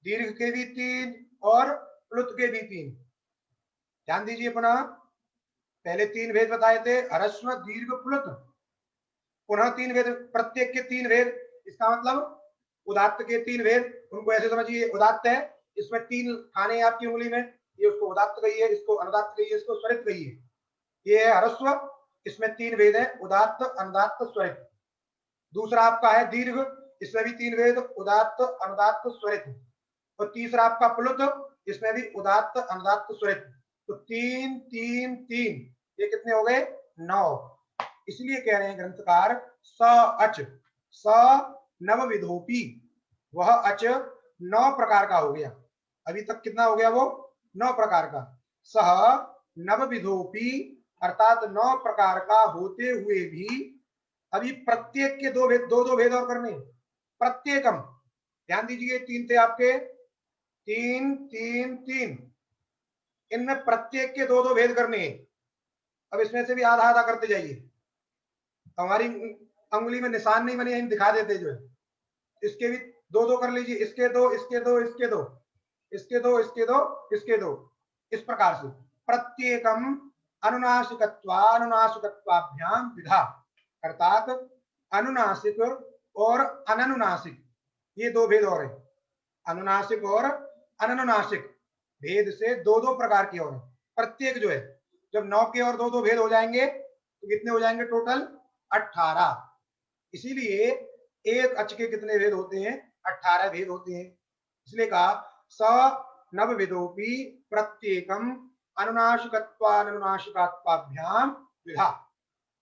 दीर्घ के भी तीन और प्लुत के भी तीन। ध्यान दीजिए पुनः, पहले तीन भेद बताए थे ह्रस्व दीर्घ प्लुत, पुनः तीन भेद, प्रत्येक के तीन भेद, इसका मतलब उदात्त के तीन भेद, उनको ऐसे समझिए उदात्त है, इसमें तीन खाने आपकी उंगली में, ये उसको उदात्त कहिए, इसको अनुदात्त कहिए, इसको स्वरित कहिए। ये है ह्रस्व, इसमें तीन भेद है उदात्त अनुदात्त स्वरित। दूसरा आपका है दीर्घ, इसमें भी तीन भेद उदात्त अनुदात्त स्वरित। और तीसरा आपका प्लुत, इसमें भी उदात्त अनुदात्त स्वरित। तो तीन तीन तीन, ये कितने हो गए, 9। इसलिए कह रहे हैं ग्रंथकार स अच स नवविधोपि, वह अच 9 प्रकार का हो गया। अभी तक कितना हो गया, वो 9 प्रकार का। सह नवविधोपि अर्थात 9 प्रकार का होते हुए भी अभी प्रत्येक के दो भेद, दो भेद और करने, प्रत्येकम, ध्यान दीजिए तीन थे आपके, तीन तीन तीन, इनमें प्रत्येक के दो भेद करने हैं। अब इसमें से भी आधा आधा करते जाइए, हमारी अंगुली में निशान नहीं बने, हम दिखा देते जो है, इसके भी दो कर लीजिए, इसके दो, इसके दो, इसके दो, इसके दो, इसके दो, इसके दो, इस प्रकार से प्रत्येकम अनुनासिकत्वानुनासिकत्वाभ्याम विधा, अर्थात अनुनासिक और अननुनासिक, ये दो भेद और है, अनुनासिक और अननुनासिक भेद से दो प्रकार की और है। प्रत्येक जो है, जब 9 के और दो भेद हो जाएंगे तो कितने हो जाएंगे, टोटल 18। इसीलिए एक अच के कितने भेद होते हैं, 18 भेद होते हैं। इसलिए कहा स नवविधोपि प्रत्येकम अनुनासिकत्वानुनासिकात्वाभ्याम विधा,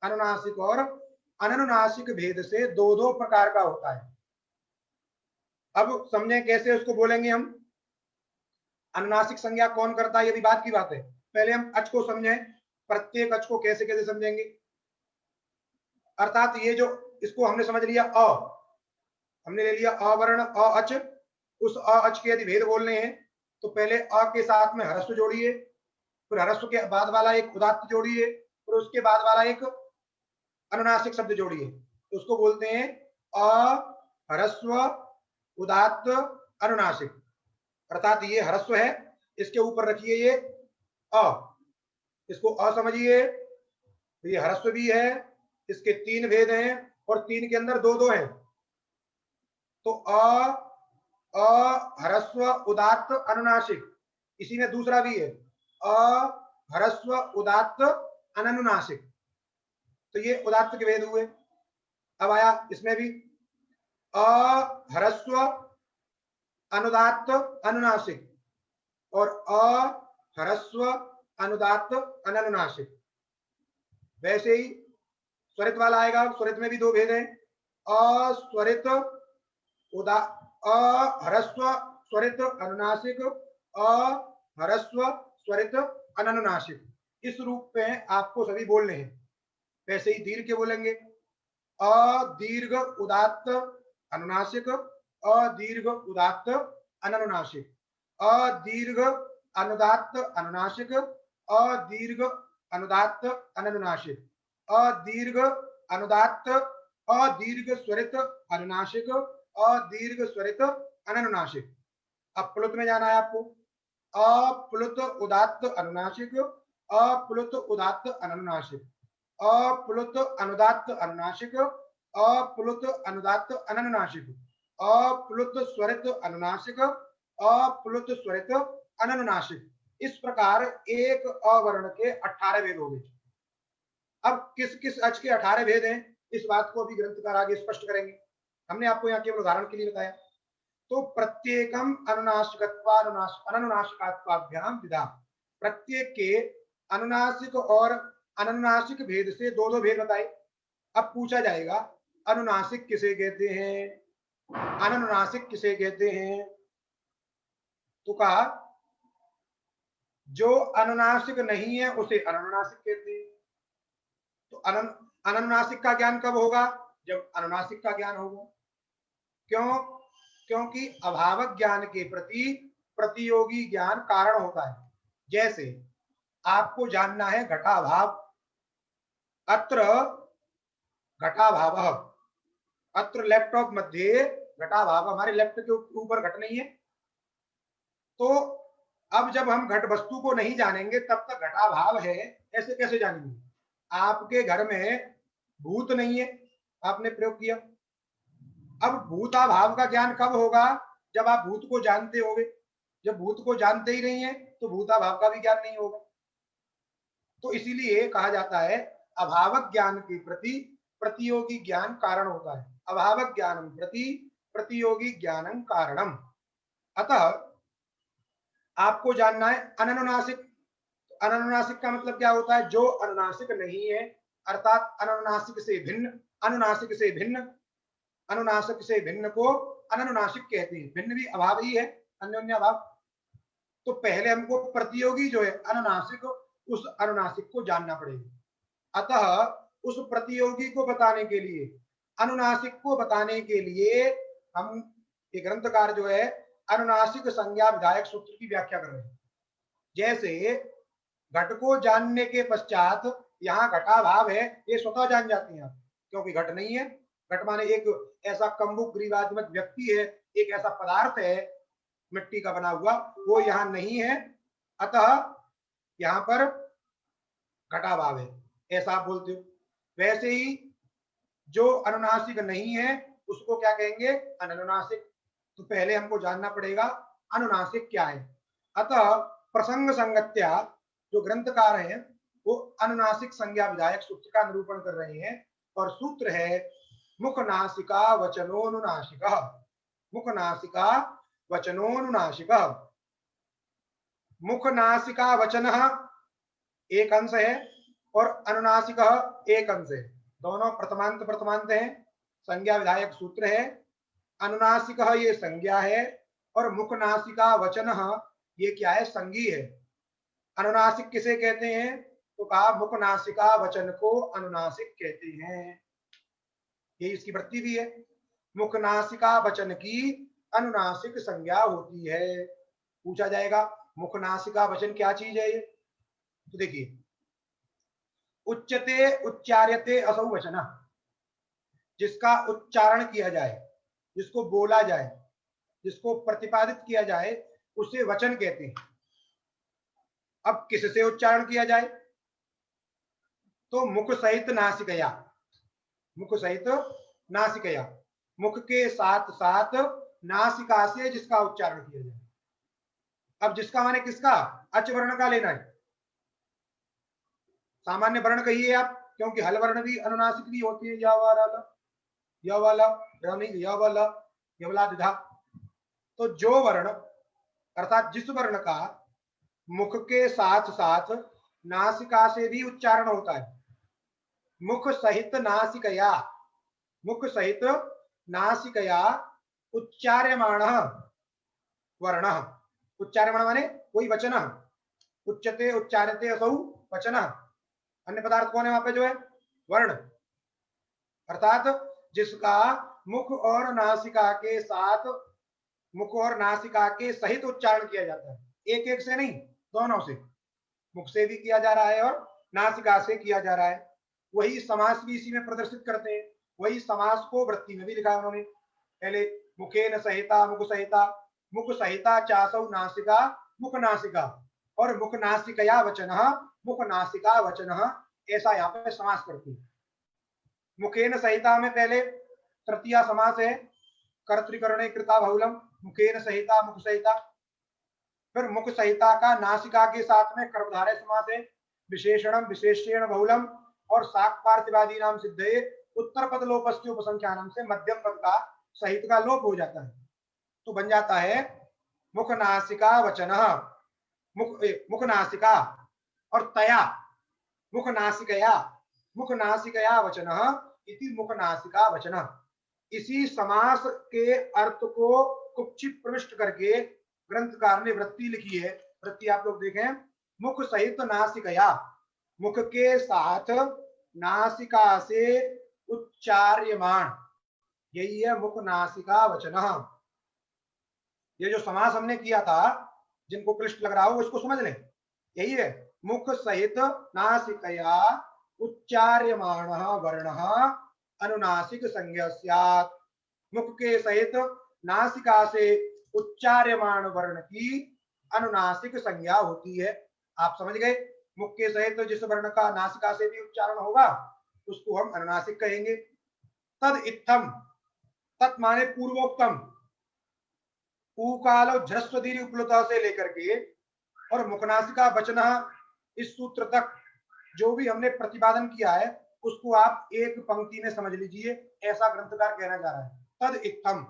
अनुनासिक और अननुनासिक भेद से दो प्रकार का होता है। अब समझें कैसे उसको बोलेंगे हम। अनुनासिक संज्ञा कौन करता है, ये भी बात की बात है, पहले हम अच को समझें। प्रत्येक अच को कैसे कैसे समझेंगे। अर्थात ये जो इसको हमने समझ लिया अ, हमने ले लिया अ वर्ण अ अच, उस अ अच के यदि भेद बोलने हैं तो पहले अ के साथ में ह्रस्व जोड़िए, फिर ह्रस्व के बाद वाला एक उदात्त जोड़िए, फिर उसके बाद वाला एक अनुनासिक शब्द जोड़िए, तो उसको बोलते हैं अ ह्रस्व उदात्त अनुनासिक। अर्थात ये ह्रस्व है, इसके ऊपर रखिए ये अ, इसको अ समझिए, तो ये ह्रस्व भी है, इसके तीन भेद हैं और तीन के अंदर दो दो हैं, तो अ ह्रस्व उदात्त अनुनासिक, इसी में दूसरा भी है अ ह्रस्व उदात्त अननुनासिक, तो ये उदात्त के भेद हुए। अब आया इसमें भी अ ह्रस्व अनुदात्त अनुनासिक और अ ह्रस्व अनुदात्त अननुनासिक। वैसे ही स्वरित वाला आएगा, स्वरित में भी दो भेद हैं, अस्वरित उदा अह्रस्व स्वरित अनुनासिक, अह्रस्व स्वरित अननुनासिक। इस रूप में आपको सभी बोलने हैं। वैसे ही दीर्घ के बोलेंगे अदीर्घ उदात्त अनुनासिक, अदीर्घ उदात्त अननुनासिक, अदीर्घ अनुदात्त अनुनासिक, अदीर्घ अनुदात्त अननुनासिक, अदीर्घ अनुदात्त अदीर्घ स्वरित अनुनासिक, अदीर्घ स्वरित अननुनासिक। अब प्लुत में जाना है आपको, अप्लुत उदात्त अनुनासिक, अप्लुत उदात्त अननुनासिक, अप्लुत अनुदात्त अनुनासिक, अप्लुत अनुदात्त अननुनासिक, अप्लुत स्वरित अनुनासिक, अप्लुत स्वरित अननुनासिक। इस प्रकार एक अवर्ण के 18 भेद हो गए। अब किस किस अच के 18 भेद हैं, इस बात को अभी ग्रंथकार आगे स्पष्ट करेंगे। हमने आपको यहाँ केवल उदाहरण के लिए बताया। तो प्रत्येकम अनुनासिकात्वाभ्याम विधा, प्रत्येक के अनुनासिक और अननुनासिक भेद से दो दो भेद बताए। अब पूछा जाएगा अनुनासिक किसे कहते हैं, अननुनासिक किसे कहते हैं, तो कहा जो अनुनासिक नहीं है उसे अननुनासिक कहते हैं। तो अननुनासिक का ज्ञान कब होगा, जब अनुनासिक का ज्ञान होगा। क्यों, क्योंकि अभावक ज्ञान के प्रति प्रतियोगी ज्ञान कारण होता है। जैसे आपको जानना है घटाभाव, अत्र घटाभावः, अत्र लैपटॉप मध्ये घटाभाव, हमारे लैपटॉप के ऊपर घट नहीं है, तो अब जब हम घट वस्तु को नहीं जानेंगे तब तक घटाभाव है ऐसे कैसे जानेंगे। आपके घर में भूत नहीं है, आपने प्रयोग किया, अब भूताभाव का ज्ञान कब होगा, जब आप भूत को जानते होगे। जब भूत को जानते ही नहीं है तो भूताभाव का भी ज्ञान नहीं होगा। तो इसीलिए कहा जाता है अभावक ज्ञान के प्रति प्रतियोगी ज्ञान कारण होता है, अभावक ज्ञानम प्रति प्रतियोगी ज्ञानम कारणम। अतः आपको जानना है अननुनासिक। अननुनासिक का मतलब क्या होता है, जो अनुनासिक नहीं है, अर्थात अननुनासिक से भिन्न, अनुनासिक से भिन्न, अनुनासिक से भिन्न को अननुनासिक कहते हैं। भिन्न भी अभाव ही है, अन्योन्य अभाव। तो पहले हमको प्रतियोगी जो है अनुनासिक, उस अनुनासिक को जानना पड़ेगा। अतः उस प्रतियोगी को बताने के लिए, अनुनासिक को बताने के लिए हम ये ग्रंथकार जो है अनुनासिक संज्ञा विधायक सूत्र की व्याख्या कर रहे हैं। जैसे घट को जानने के पश्चात यहाँ घटाभाव है ये स्वतः जान जाते हैं आप, क्योंकि घट नहीं है। घट माने एक ऐसा कंबुक ग्रीवात्मक व्यक्ति है, एक ऐसा पदार्थ है मिट्टी का बना हुआ, वो यहाँ नहीं है, अतः यहाँ पर घटाभाव है, ऐसा आप बोलते हो। वैसे ही जो अनुनासिक नहीं है उसको क्या कहेंगे, अननुनासिक। तो पहले हमको जानना पड़ेगा अनुनासिक क्या है। अतः प्रसंग संगत्या जो ग्रंथकार हैं वो अनुनासिक संज्ञा विधायक सूत्र का निरूपण कर रहे हैं, और सूत्र है मुखनासिका वचनोनुनासिकः, मुखनासिका वचनोनुनासिकः। मुखनासिका वचनः एक अंश है और अनुनासिकः एक अंश है, दोनों प्रथमांत प्रथमांत हैं, संज्ञा विधायक सूत्र है। अनुनासिकः ये संज्ञा है और मुखनासिका वचनः ये क्या है, संज्ञी है। अनुनासिक किसे कहते हैं, तो कहा मुख नासिका वचन को अनुनासिक कहते हैं। ये इसकी वृत्ति भी है। मुख नासिका वचन की अनुनासिक संज्ञा होती है। पूछा जाएगा मुख नासिका वचन क्या चीज है ये? तो देखिए, उच्चते उच्चार्यते असौ वचन, जिसका उच्चारण किया जाए, जिसको बोला जाए, जिसको प्रतिपादित किया जाए, उसे वचन कहते हैं। अब किससे उच्चारण किया जाए? तो मुख सहित नासिकया, मुख सहित नासिकया, मुख के साथ साथ नासिका से जिसका उच्चारण किया जाए। अब जिसका माने किसका? अच वर्ण का लेना है। सामान्य वर्ण कहिए आप, क्योंकि हल वर्ण भी अनुनासिक भी होती है। या वाला यवला, तो जो वर्ण अर्थात जिस वर्ण का मुख के साथ साथ नासिका से भी उच्चारण होता है, मुख सहित नासिकया, मुख सहित नासिकया उच्चार्यमाण वर्ण, उच्चार्यमाण माने कोई वचन, उच्चते उच्चार्यते असौ वचन, अन्य पदार्थ कौन है वहां पे जो है? वर्ण। अर्थात जिसका मुख और नासिका के साथ, मुख और नासिका के सहित उच्चारण किया जाता है, एक एक से नहीं, दोनों से, मुख से भी किया जा रहा है और नासिका से किया जा रहा है। वही समास भी इसी में प्रदर्शित करते हैं। वही समास को वृत्ति में भी लिखा है उन्होंने। पहले मुखेन सहिता मुख सहिता, मुख सहिता चासौ नासिका मुख नासिका, और मुख नासिकया वचन मुख नासिका वचन, ऐसा यहाँ पे समास करते हैं। मुखेन सहिता में पहले तृतीया समास है, कर्तृकरणे कृता बहुलम, मुखेन सहिता मुख सहिता। फिर मुख सहिता का नासिका के साथ में कर्मधारय समास है, विशेषणम विशेषेण बहुलम, और साक पार्थिवादी नाम सिद्धे उत्तर पद लोपस्य उपसंख्यानम से मध्यम पद का सहित का लोप हो जाता है, तो बन जाता है मुख नासिका वचन, मुख नासिका और तया मुख नासिकया, मुख नासिकया वचन इति मुख नासिका वचन। इसी समास के अर्थ को कुक्षिप्त प्रविष्ट करके ग्रंथकार ने वृत्ति लिखी है। वृत्ति आप लोग देखें, मुख सहित नासिकया, मुख के साथ नासिका से उच्चार्यमाण, यही है मुख नासिका वचन। ये जो समास हमने किया था, जिनको क्लिष्ट लग रहा हो इसको समझ लें, यही है मुख सहित नासिकया उच्चार्यमाण वर्ण अनुनासिक संज्ञा स्यात्। मुख के सहित नासिका से उच्चार्यमाण वर्ण की अनुनासिक संज्ञा होती है। आप समझ गए? मुख के सहित जिस वर्ण का नासिका से भी उच्चारण होगा उसको हम अनुनासिक कहेंगे। तद इत्थम, तत् माने पूर्वोक्तम, ऊकालो झ्रस्व दीर्घ उपलुत से लेकर के और मुखनासिका वचन, इस सूत्र तक जो भी हमने प्रतिपादन किया है उसको आप एक पंक्ति में समझ लीजिए, ऐसा ग्रंथकार कहना चाह रहा है। तद इत्थम,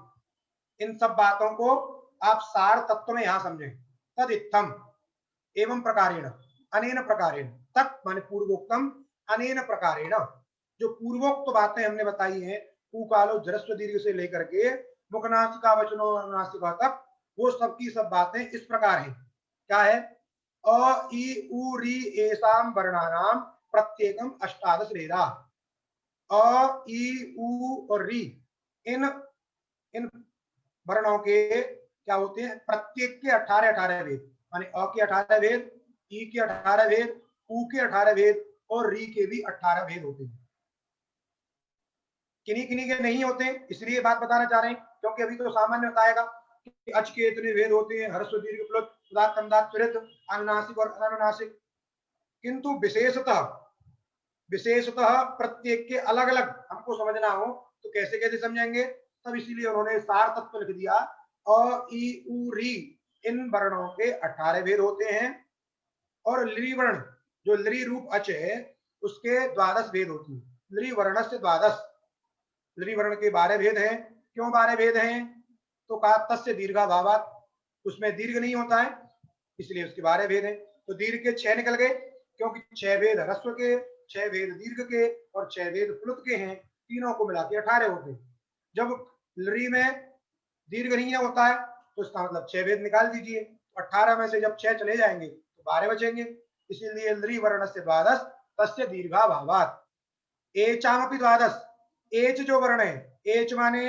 इन सब बातों को आप सार तत्व में यहां समझें। तद इत्थम एवं प्रकारेण, अनेन प्रकारेण, तत् माने पूर्वोक्तम, अनेन प्रकारेण, जो पूर्वोक्त बातें हमने बताई हैं, ऊकालो झ्रस्व दीर्घ से लेकर के मुखनासिका वचनो अनुनासिका तक, वो सब की सब बातें इस प्रकार हैं। क्या है? अ इ उ री एसाम वर्णानाम प्रत्येकम अष्टादश रेदा। अ इ उ और री, इन इन वर्णों के क्या होते हैं? प्रत्येक के 18-18 वेद, माने अ के 18 वेद, ई के 18 वेद, उ के 18 वेद और री के भी 18 वेद होते हैं। किन्हीं किन्हीं के नहीं होते, इसलिए बात बताना चाह रहे हैं, क्योंकि अभी तो सामान्य बताएगा कि अच के इतने वेद होते हैं, हर्स्व दीर्घ प्लुत उदात्त अनुदात्त त्वरित अनुनासिक और अनानुनासिक, किंतु विशेषतः प्रत्येक के अलग अलग हमको समझना हो तो कैसे कैसे समझेंगे? तब इसीलिए उन्होंने सार तत्व लिख दिया। अ इ उ री, इन वर्णों के 18 भेद होते हैं, और लृ वर्ण, जो लृ रूप अच है, उसके 12 भेद होते हैं। लृ वर्ण से 12, लृ वर्ण के 12 भेद हैं। क्यों 12 भेद हैं? तो कहा तस्य दीर्घा भावात, उसमें दीर्घ नहीं होता है, इसलिए उसके 12 भेद हैं। तो दीर्घ के 6 निकल गए, क्योंकि 6 भेद ह्रस्व के, 6 भेद दीर्घ के और 6 भेद प्लुत के हैं, तीनों को मिला के 18 होते हैं। जब लृ में दीर्घ नहीं होता है तो इसका मतलब 6 भेद निकाल दीजिए, 18 में से जब 6 चले जाएंगे तो 12 बचेंगे। इसीलिए लृ वर्ण से द्वादश तस्य दीर्घाभावात्। एचामपि द्वादश, एच जो वर्ण है, एच माने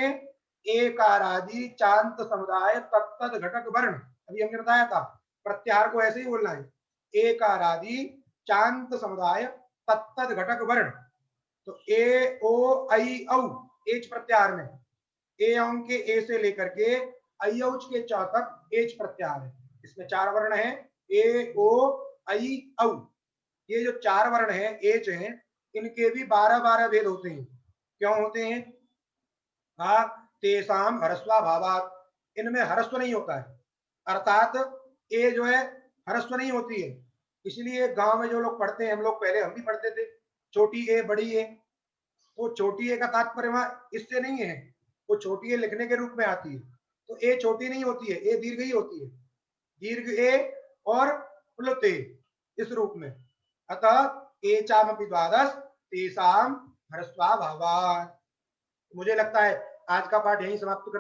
एकारादि चांत समुदाय तत्तद घटक वर्ण। अभी हमने बताया था प्रत्याहार को ऐसे ही बोलना है, एकारादि चांत समुदाय तत्तद घटक वर्ण। तो ए ओ आई औ एच प्रत्याहार में, ए अंक के ए से लेकर के आई औच के च तक एच प्रत्याहार है। इसमें 4 वर्ण है, ए ओ आई औ। ये जो 4 वर्ण है एच हैं, इनके भी 12-12 भेद होते हैं। क्यों होते हैं? हाँ, तेसाम ह्रस्वाभावात्, इनमें ह्रस्व नहीं होता है, अर्थात ए जो है ह्रस्व नहीं होती है। इसलिए गांव में जो लोग पढ़ते हैं, हम लोग पहले हम भी पढ़ते थे, छोटी ए बड़ी ए, तो छोटी ए का तात्पर्य वहां इससे नहीं है, वो छोटी ए लिखने के रूप में आती है। तो ए छोटी नहीं होती है, ए दीर्घ ही होती है, दीर्घ ए और प्लुत ए, इस रूप में। अतः एचामपि द्वादश तेषाम ह्रस्वाभावात्। मुझे लगता है आज का पाठ यहीं समाप्त कर